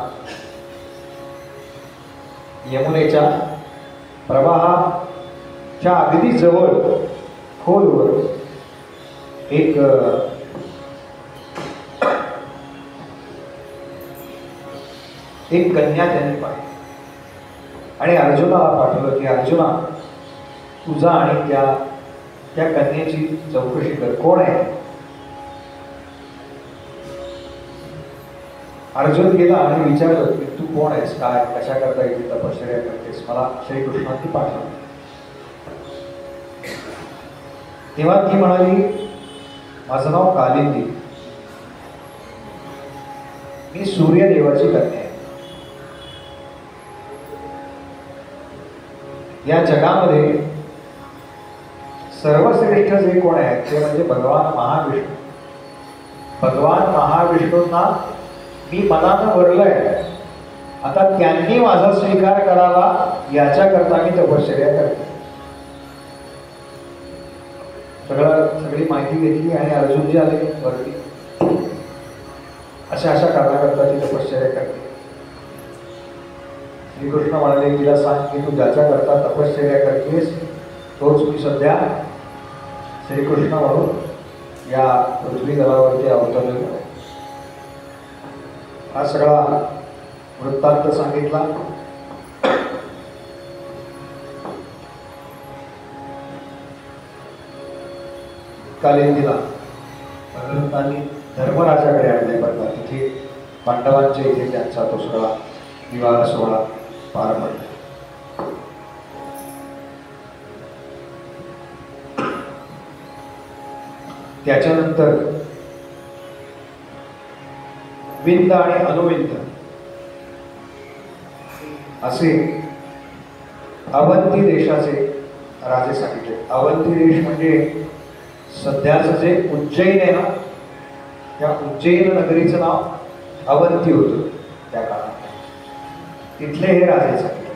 यमुनेच्या प्रवाहाच्या अगदी जवळ खोलवर एक कन्या त्यांनी पाहिली आणि अर्जुनाला पाठवलं की अर्जुना तुझा आणि त्या कन्येची चौकशी कर, कोण आहे. अर्जुन गेला आणि विचारलं की तू कोण आहेस, काय कशा करता इथे तपश्चर्या करतेस, मला श्रीकृष्णांनी पाठवलं. तेव्हा ती म्हणाली माझं नाव कालिंदी, मी सूर्यदेवाची कन्या आहे. या जगामध्ये सर्वश्रेष्ठ जे कोण आहेत ते म्हणजे भगवान महाविष्णू. भगवान महाविष्णूंना मी मनानं भरलंय, आता त्यांनी माझा स्वीकार करावा याच्याकरता मी तपश्चर्या करते. सगळी माहिती घेतली आणि अर्जुनजी आले वरती. अशा कारणाकरता ती तपश्चर्या करते. श्रीकृष्ण म्हणाले तिला सांग की तू ज्याच्याकरता तपश्चर्या करतेस तोच मी सध्या श्रीकृष्ण म्हणून या पृथ्वी तलावरती अवतरलेलो. हा सगळा वृत्तांत सांगितला. कालिंदीला भगवंतांनी धर्मराजाकडे आणले. बघा तिथे पांडवांच्या इथे त्यांचा तो सगळा विवाह सोहळा पार पडला. त्याच्यानंतर विंद आणि अनुविंद असे अवंती देशाचे राजे सांगितले. अवंती देश म्हणजे सध्याचं जे उज्जैन आहे ना, त्या उज्जैन नगरीचं नाव अवंती होतं त्या काळात. तिथले हे राजे सांगितले.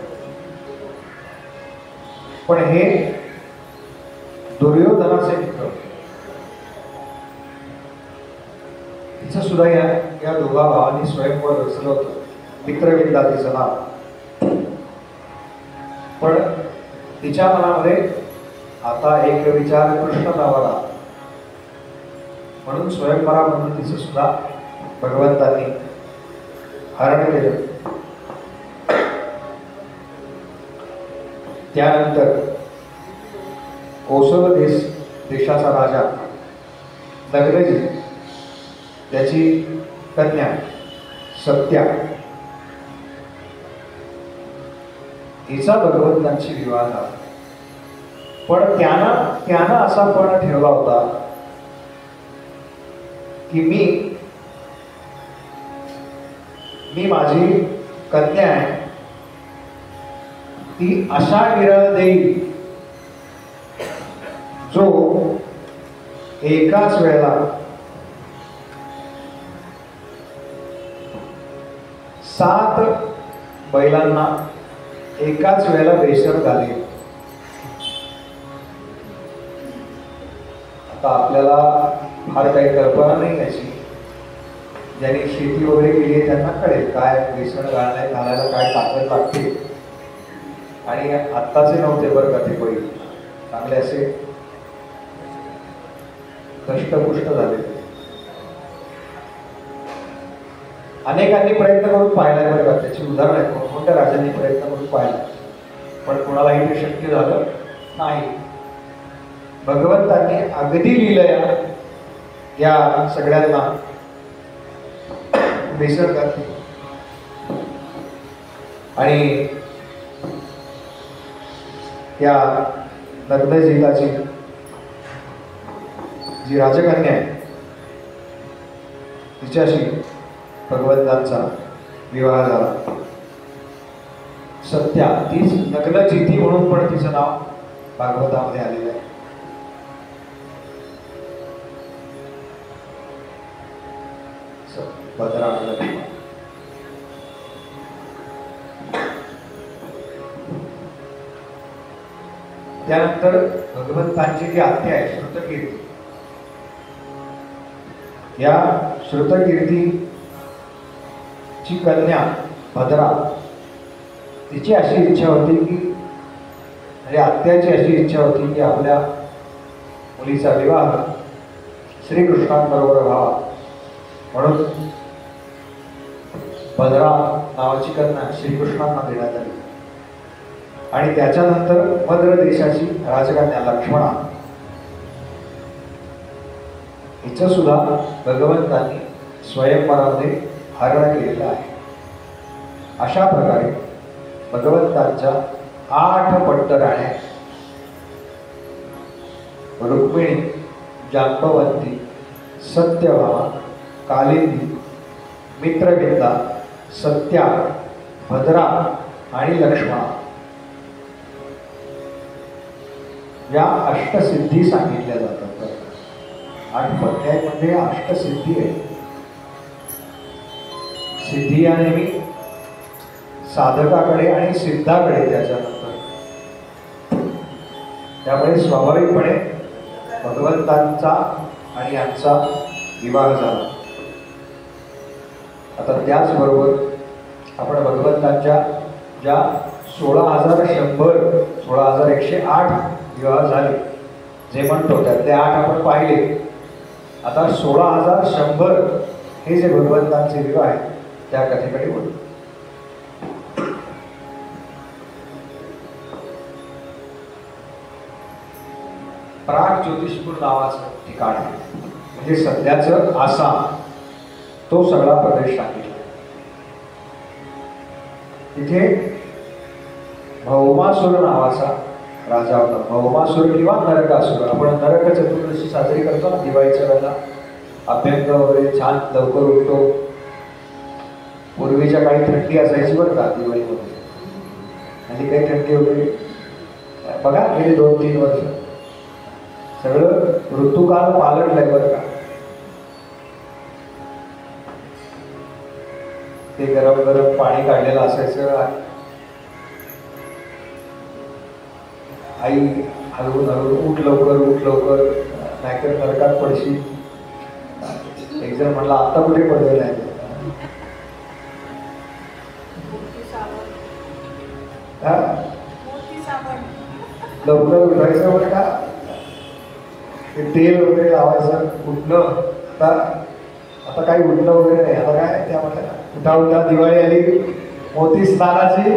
पण हे दुर्योधनाचे मित्र, तिचं सुद्धा या दोघा भावांनी स्वयंवर रचलं होतं. मित्रविंदा तिचं नाव. पण तिच्या मनामध्ये आता एक विचार कृष्ण नावाला, म्हणून स्वयंवरा म्हणून तिचं सुद्धा भगवंतांनी हरण केलं. त्यानंतर कोसल देशाचा राजा नगरजी, त्याची कन्या सत्या, हिचा भगवंतांशी विवाह झाला. पण त्यानं असा पण ठेवला होता की मी माझी कन्या आहे ती अशा विरह देईल जो एकाच वेळेला 7 बैलांना एकाच वेळेला बेसर घालेल. आता आपल्याला फार काही कल्पना नाही याची. ज्यांनी शेती वगैरे केली आहे त्यांना कळेल काय बेसर घालायला काय ताकद लागते. आणि आत्ताचे नव्हते बरं का ते बैल, चांगले असे दष्टपुष्ट झाले. अनेकांनी प्रयत्न करून पाहिलाय बरं का, त्याची उदाहरण आहेत. कोणत्या राजांनी प्रयत्न करून पाहिला, पण कोणालाही ते शक्य झालं नाही. भगवंतांनी अगदी लीलया या सगळ्यांना बेसर घातली. आणि या नग्नजीताची जी राजकन्या आहे तिच्याशी भगवंतांचा विवाह झाला. सत्या, तीच नग्नजिती म्हणून पण तिचं नाव भागवतामध्ये आलेलं आहे. भद्रा. त्यानंतर भगवंतांची जी आत्या आहे श्रुतकीर्ती, या श्रुतकीर्तीची कन्या भद्रा, तिची अशी इच्छा होती की, म्हणजे आत्याची अशी इच्छा होती की आपल्या मुलीचा विवाह श्रीकृष्णांबरोबर व्हावा. म्हणून भद्रा नावाची कन्या श्रीकृष्णांना देण्यात आली. आणि त्याच्यानंतर मद्र देशाची राजकन्या लक्ष्मणा, हिचं सुद्धा भगवंतांनी स्वयंवरामध्ये हरण केलेलं आहे. अशा प्रकारे भगवंतांच्या 8 पट्टराण्या, रुक्मिणी, जांबवंती, सत्यभामा, कालिंदी, मित्रविंदा, सत्या, भद्रा आणि लक्ष्मणा, या अष्टसिद्धी सांगितल्या जातात. 8 पत्त्यांमध्ये अष्टसिद्धी आहे. सिद्धी या नेहमी साधकाकडे आणि सिद्धाकडे त्याच्यानंतर, त्यामुळे स्वाभाविकपणे भगवंतांचा आणि यांचा विवाह झाला. आता त्याचबरोबर आपण भगवंतांच्या ज्या 16,108 विवाह झाले जे म्हणतो त्यातले 8 आपण पाहिले. आता 16,100 हे जे भगवंतांचे विवाह आहेत त्या कथेकडे बोलू. प्राग ज्योतिषपूर नावाचं ठिकाण आहे, म्हणजे सध्याचं आसाम, तो सगळा प्रदेश सांगितला. तिथे भौमासुर नावाचा राजा होता. भौमासुर किंवा नरकासुर. आपण नरक चतुर्दशी साजरी करतो ना दिवाळीच्या वेळेला, अभ्यंग वगैरे छान लवकर उठतो. पूर्वीच्या काळी थंडी असायची बरं का दिवाळीमध्ये, आणि काही थंडी वगैरे बघा गेले 2-3 वर्ष सगळं ऋतुकाल पालटलंय बरं का. ते गरम गरम पाणी काढलेलं असायचं. आई हळून हळून उठ लवकर नाहीतर नरकात पडशी. एक एक जण म्हणला आता कुठे पडलेलं आहे हा? लवकर उठायचं बरं का, ते तेल वगैरे लावायचं, उठणं. आता काही उठणं वगैरे नाही, आता काय त्या म्हणतात उठा उठा दिवाळी आली, मोती स्नानाची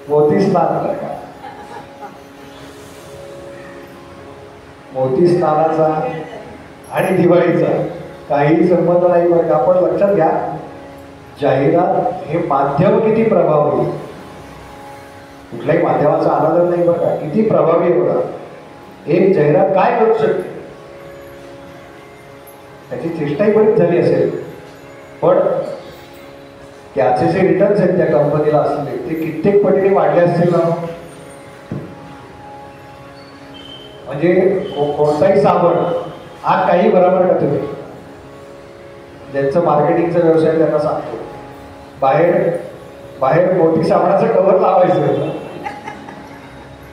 मोती स्नान बरं का, मोती स्नानाचा आणि दिवाळीचा काही संबंध नाही बरं का. आपण लक्षात घ्या, जाहिरात हे माध्यम किती प्रभावी, कुठल्याही माध्यमाचा अनादर नाही बरं का, किती प्रभावी आहे बघा. एक जाहिरात काय करू शकते, त्याची चेष्टाही बरीच झाली असेल, पण त्याचे जे रिटर्न्स आहेत त्या कंपनीला असले ते कित्येक पटीने वाढले असतील ना. म्हणजे कोणताही साबण हा काही बरोबर का तुम्ही ज्यांचं मार्केटिंगचा व्यवसाय त्यांना सांगतो, बाहेर मोठी साबणाचं कव्हर लावायचं,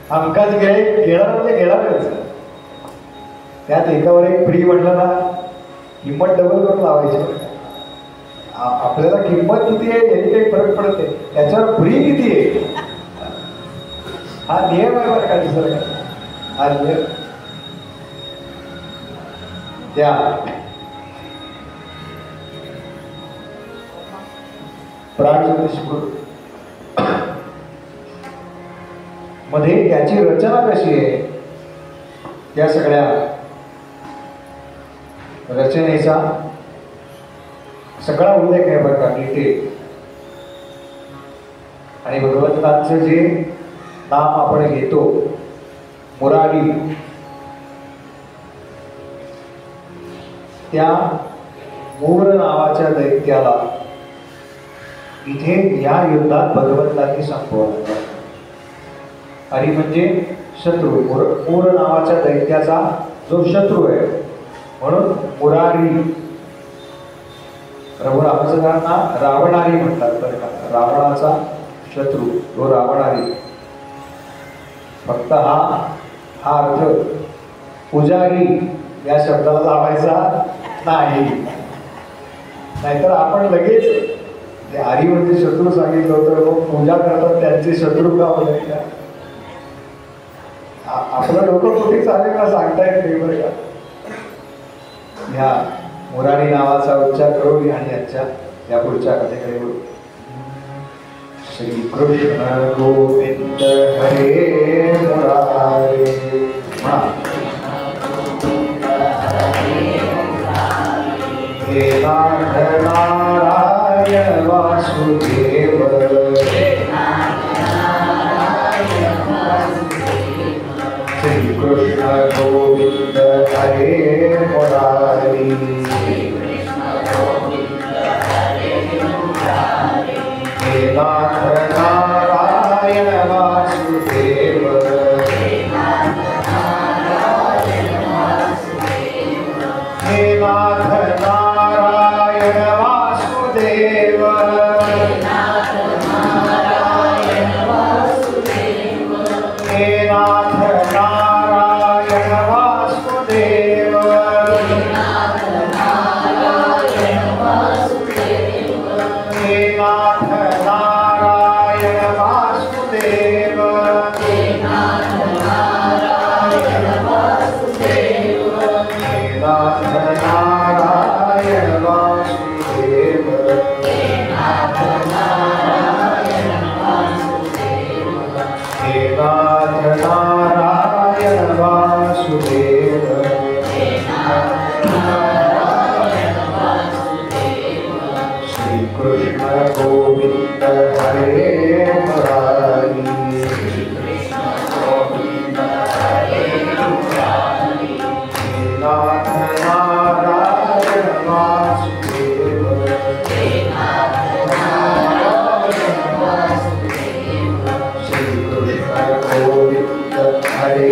हमखास घेणार म्हणजे घेणारच. त्यात एकावर एक फ्री म्हटलं ना, किंमत डबल करून लावायची. आपल्याला किंमत किती आहे याची काही फरक पडत नाही, त्याच्यावर फ्री किती आहे हा नियम आहे बरं का. दुसरं काय हा नियम त्या प्राणज्योतिष मध्ये त्याची रचना कशी आहे, त्या सगळ्या रचनेचा सगळा उल्लेख आहे बरं का, डिटेल. आणि भगवंतांचं जे नाम आपण घेतो मुरारी, त्या मूर नावाच्या दैत्याला इथे या युद्धात भगवंतांनी संपवलं. हरी म्हणजे शत्रू, मूर नावाच्या दैत्याचा जो शत्रू आहे, म्हणून मुरारी. प्रभू रामचंद्रांना रावणारी म्हणतात बरं का, रावणाचा शत्रू तो रावणारी. फक्त हा अर्थ पुजारी या शब्दाला लावायचा नाही, नाहीतर आपण लगेच ते आरी म्हणजे शत्रू सांगितलं होतं, मग पूजा करतात त्यांचे शत्रू का होते. आपलं डोकं कुठे चालेल ना सांगता येत नाही बरं का. ह्या मुरारी नावाचा उच्चार करू आणि याच्या या पुढच्या कथेकडे बोलू. श्री कृष्ण गोविंद हरे मुरारी. हे नाथ नारायण वासुदेव, श्री कृष्ण गोविंद हरे मुरारी. हे नाथ नारायण वासुदेव, हे नाथ नारायण वासुदेव, हे नाथ नारायण वासुदेव, हे नाथ नारायण वासुदेव, हे नाथ नारायण वासुदेव, हे नाथ नारायण वासुदेव, हे नाथ नारायण वासुदेव, हे नाथ नारायण वासुदेव, हे नाथ नारायण वासुदेव, हे नाथ नारायण वासुदेव, हे नाथ नारायण वासुदेव. श्री कृष्ण गोविंद हरे मुरारी, श्री कृष्ण गोविंद हरे मुरारी. हे नाथ नारायण वासुदेव, हे नाथ नारायण वासुदेव. श्री कृष्ण गोविंद हरे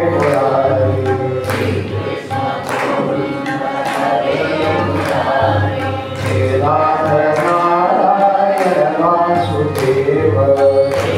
मुरारी, श्री कृष्ण गोविंद हरे मुरारी. हे नाथ नारायण वासुदेव, हे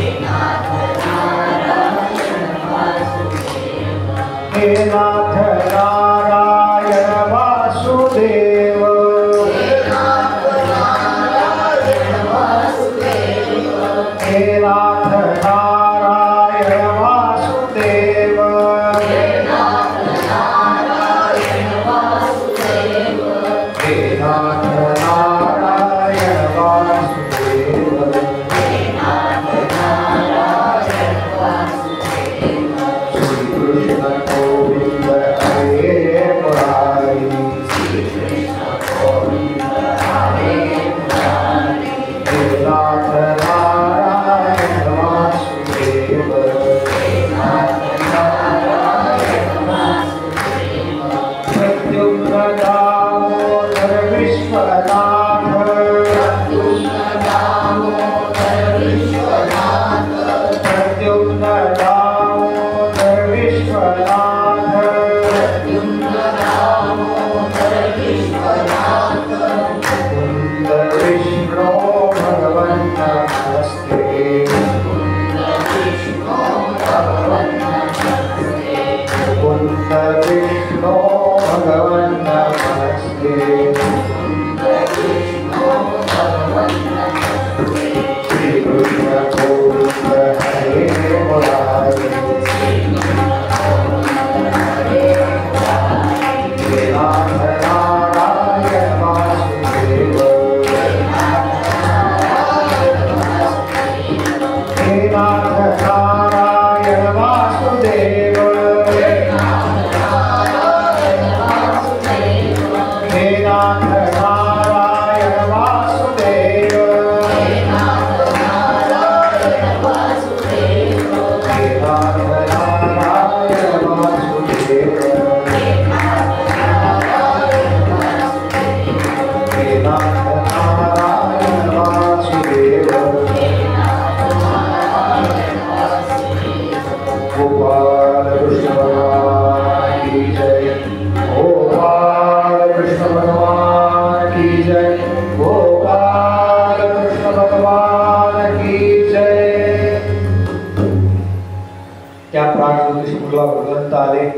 भगवंत आले,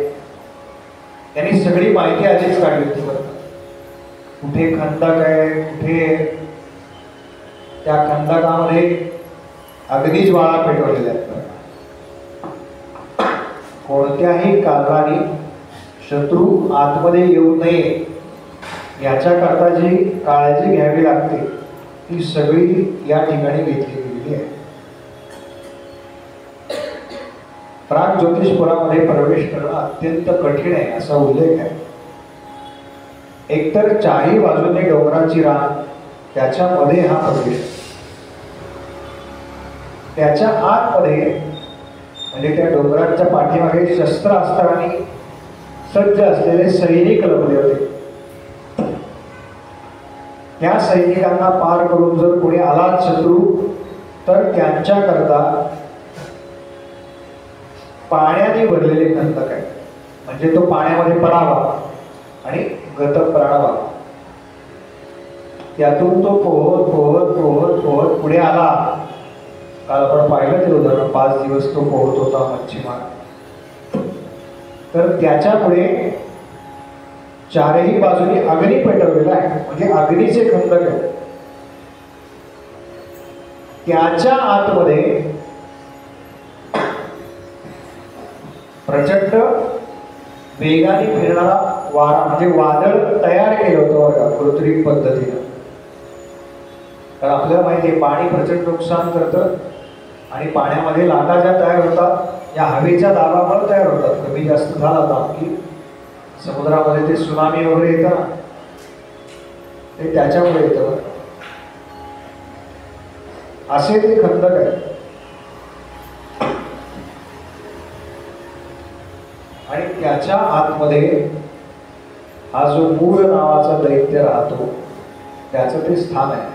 त्यांनी सगळी माहिती आधीच काढली होती. कुठे खंदक आहे, कुठे त्या खंदकामध्ये अग्निज्वाळा पेटवलेल्या आहेत. कोणत्याही कारणाने शत्रू आतमध्ये येऊ नये याच्याकरता जी काळजी घ्यावी लागते ती सगळी या ठिकाणी घेतली गेलेली आहे. प्राग ज्योतिषपुरामध्ये प्रवेश करणं अत्यंत कठीण आहे असा उल्लेख आहे. एकतर चारही बाजूने डोंगराची रांग, त्याच्यामध्ये हा प्रवेश, त्याच्या आतमध्ये म्हणजे त्या डोंगराच्या पाठीमागे शस्त्रास्त्रांनी सज्ज असलेले सैनिक लपले होते. त्या सैनिकांना पार करून जर कोणी आला शत्रू तर त्यांच्याकरता पाण्याने भरलेले खंदक आहे, म्हणजे तो पाण्यामध्ये पडावा आणि गतप्राण व्हावा. त्यातून तो पोहत पोहत पोहत पोहत पुढे आला. काल आपण पाहिलं ते उदाहरण, 5 दिवस तो पोहत होता मच्छीमार. तर त्याच्यापुढे चारही बाजूनी अग्नी पेटवलेला आहे, म्हणजे अग्नीचे खंदक आहे. त्याच्या आतमध्ये प्रचंड वेगाने फिरणारा वारा, म्हणजे वादळ तयार केलं होतं बघा कृत्रिम पद्धतीनं. तर आपल्याला माहिती आहे पाणी प्रचंड नुकसान करतं आणि पाण्यामध्ये लाटा ज्या तयार होतात या हवेच्या दाबामुळे तयार होतात. कमी जास्त झाला दाब की समुद्रामध्ये ते सुनामी वगैरे येतं ना, ते त्याच्यामुळे येतं. असे ते खंदक आहे. आणि त्याच्या आतमध्ये हा जो मूळ नावाचा दैत्य राहतो त्याचं ते स्थान आहे.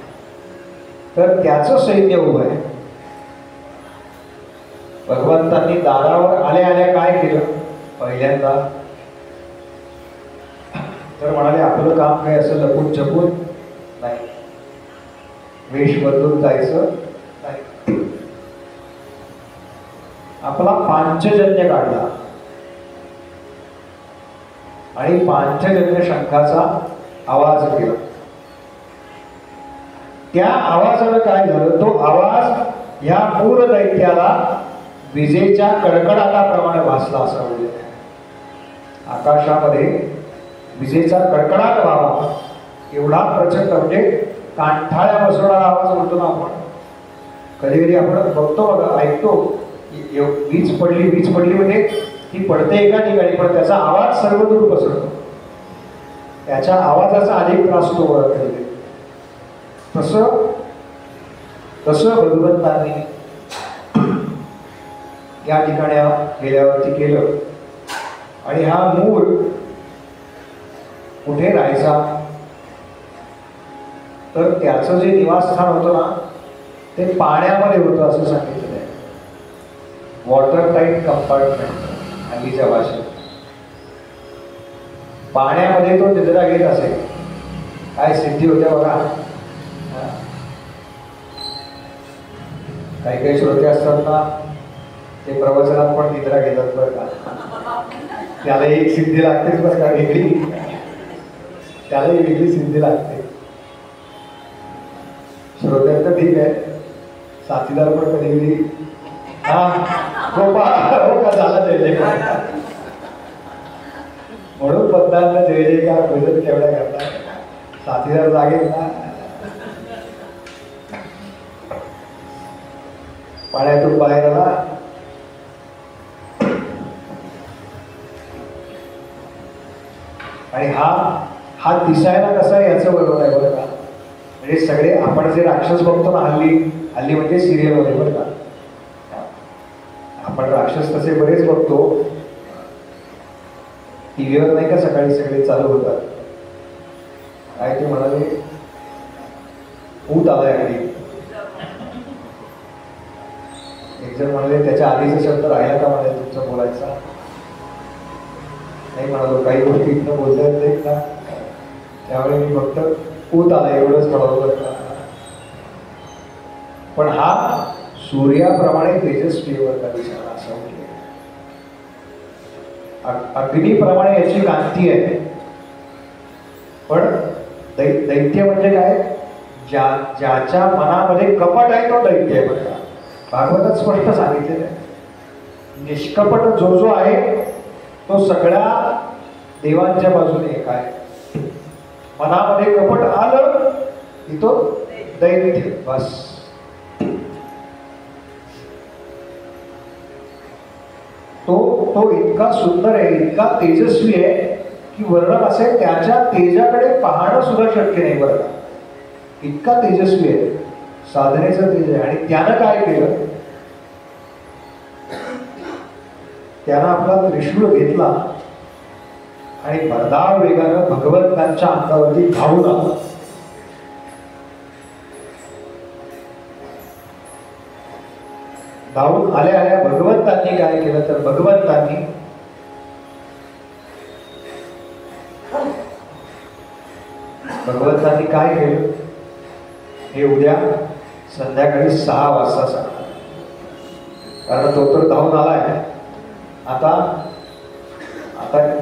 तर त्याचं सैन्य उभं आहे. भगवंतांनी दारावर आल्या आल्या काय केलं पहिल्यांदा, तर म्हणाले आपलं काम काय असं लपून छपून नाही, वेश बदलून जायचं नाही. आपला पांचजन्य काढला आणि पांचजन्य शंखाचा आवाज केला. त्या आवाजानं काय झालं, तो आवाज या मूळ दैत्याला विजेच्या कडकडाटाप्रमाणे भासला असा उल्लेख आहे. आकाशामध्ये विजेचा कडकडाट व्हावा एवढा प्रचंड, म्हणजे कांठाळ्या बसवणारा आवाज म्हणतो ना आपण. कधी कधी आपण बघतो बघा, ऐकतो वीज पडली म्हणजे ती पडते एका ठिकाणी पण त्याचा आवाज सर्वदूर पसरतो. त्याच्या आवाजाचा अधिक त्रास होतो ओळखले. तसं भगवंतांनी या ठिकाणी गेल्यावरती केलं. आणि हा मूळ कुठे राहायचा तर त्याचं जे निवासस्थान होतं ना ते पाण्यामध्ये होतं असं सांगितलेलं आहे. वॉटर टाईट कंपार्टमेंट हल्लीच्या भाषेत. पाण्यामध्ये तो निद्रा घेत असेल. काय सिद्धी होत्या बघा. काही काही श्रोते असतात ना ते प्रवचनात पण निद्रा घेतात बरं का. त्याला एक सिद्धी लागतेच बरं का वेगळी. त्याला वेगळी सिद्धी लागते. श्रोत्यांचं ठीक आहे. साथीदार पण कधी कधी हो का झाला जय जयकार म्हणून पद्मांना जय जयकार भजन केवढ्या करतात. साथीदार जागेत ना पाण्यातून बाहेर आला आणि हा दिसायला कसा आहे याचं बरोबर आहे बरं का. म्हणजे सगळे आपण जे राक्षस बघतो ना हल्ली म्हणजे सिरियलमध्ये बरं का. आपण राक्षस तसे बरेच बघतो टीव्हीवर नाही का सकाळी सगळे चालू होतात. काय ते म्हणाले भूत आलाय अगदी. एक जण म्हणाले त्याच्या आधीचा शब्द राहिला का म्हणाले तुमचा बोलायचा. नाही म्हणालो काही गोष्टी इथं बोलता येत नाहीत ना त्यामुळे मी फक्त भूत आला एवढंच म्हणालो. पण हा सूर्याप्रमाणे तेजस्वी वर्गा दिसणारा असं म्हटलं. अग्नीप्रमाणे याची कांती आहे. पण दैत्य म्हणजे काय. ज्याच्या मनामध्ये कपट आहे तो दैत्य आहे बरं का. भागवतात स्पष्ट सांगितलेलं आहे. निष्कपट जो आहे तो सगळ्या देवांच्या बाजूने एक आहे. मनामध्ये कपट आलं की तो दैत्य बस. तो इतका सुंदर आहे इतका तेजस्वी आहे की वर्णन असे त्याच्या तेजाकडे पाहणं सुद्धा शक्य नाही बरं का. इतका तेजस्वी आहे. साधनेचं तेज आहे. आणि त्यानं काय केलं. त्यानं आपला त्रिशूळ घेतला आणि भरधाव वेगानं भगवंतांच्या अंगावरती धावून आला. धावून आल्या आल्या भगवंतांनी काय केलं तर भगवंतांनी काय केलं हे उद्या संध्याकाळी 6 वाजता सांगणार. कारण तो तर धावून आलाय. आता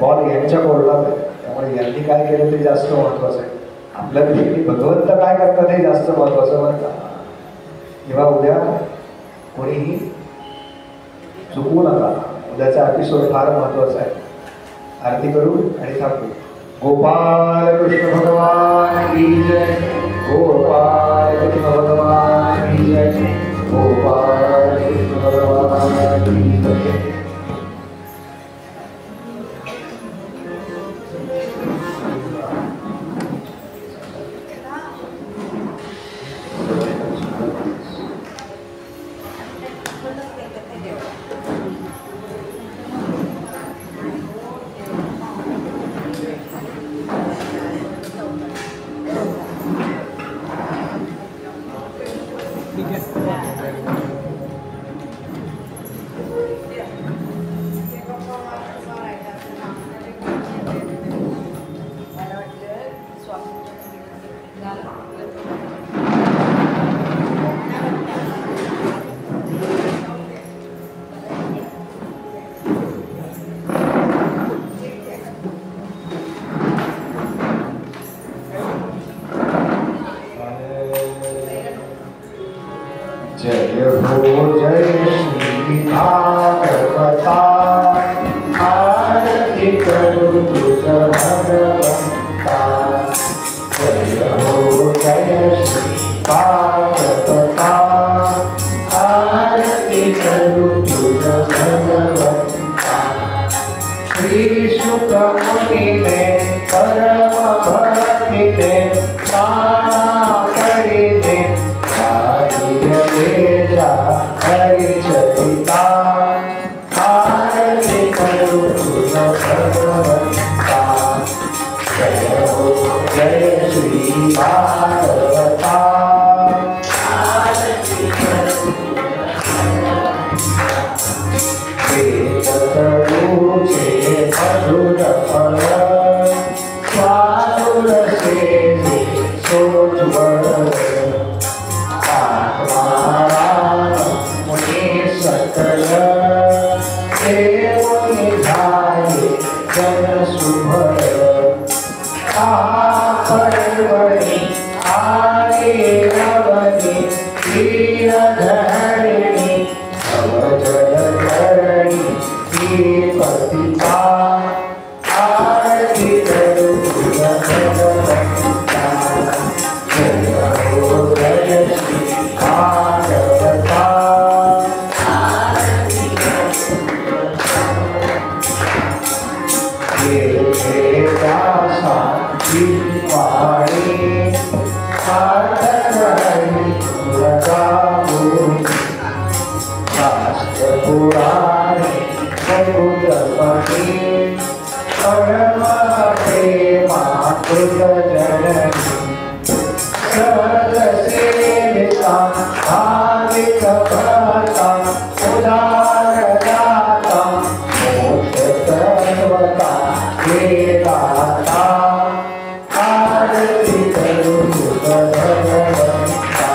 बॉल यांच्या कोर्टात आहे त्यामुळे यांनी काय केलं ते जास्त महत्वाचं आहे. आपल्या दृष्टीने भगवंत काय करतात हे जास्त महत्वाचं बरं का. तेव्हा उद्या कोणीही चुकवू नका. उद्याचा एपिसोड फार महत्वाचा आहे. आरती करू आणि थांबू. गोपाल कृष्ण भगवान की जय. गोपाल कृष्ण भगवान की जय. गोपाल कृष्ण भगवान की जय. करता भाविक भरता उदार दाता मोक्ष तत्वता वेदाता आरती करो भगवंता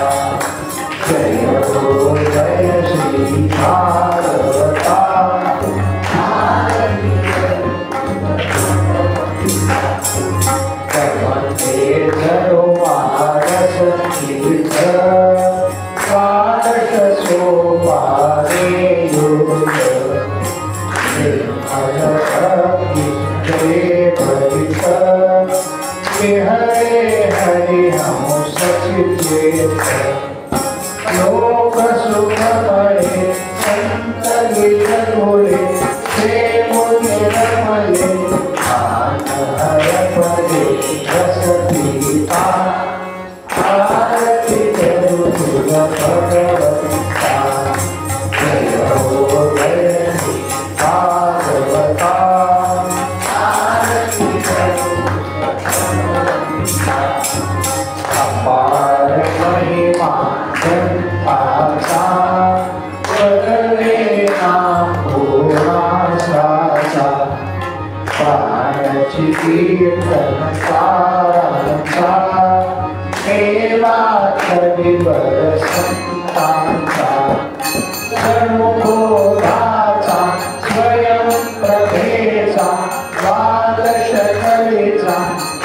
जय हो जय श्री भारता जरो पारस तीर्थ पारस सोपारे योग हरे हरि हम सचित लोक सुख बड़े संत गोले प्रेम निर्मले हर पदे रस पीता आरती करो भगवंता जय हो जय भागवता आरती करो अपार महिमा जनता बदले नाम पूर्णाशा प्राणची कीर्तन सारांचा सेवा करी बर संतांचा जन्मोदाचा स्वयं प्रभेचा द्वादशकलेचा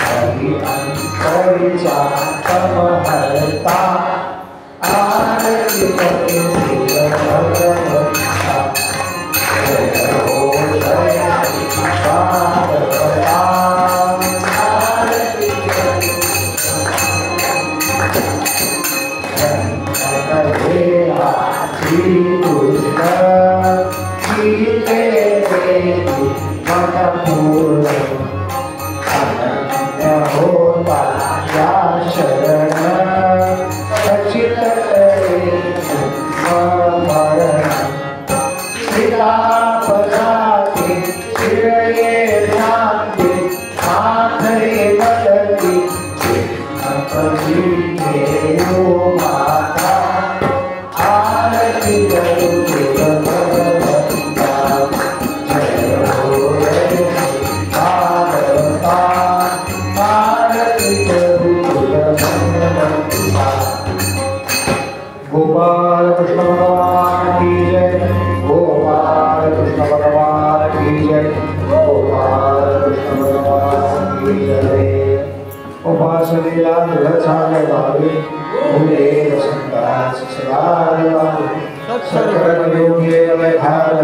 हरि अंतरीचा तमहर्ता आरती करी भगवंता जय हो जय भारता आरती करी देवा श्री कृष्ण गीते देवी मनपूर्ण अनन्य होता या शरण सचित करे मरण पदाते शिरये शांति माधरे बदती ओ माता आरती करो भगवंता जय हो जय भारता आरती करो भगवंता गोपाल कृष्ण भगवान की जय गोपाल कृष्ण भगवान की जय गोपाल कृष्ण भगवान की जय उपासनेला दुर्लक्षाने भावे भूले वसंता सदारे भावे सकल योगे अवधार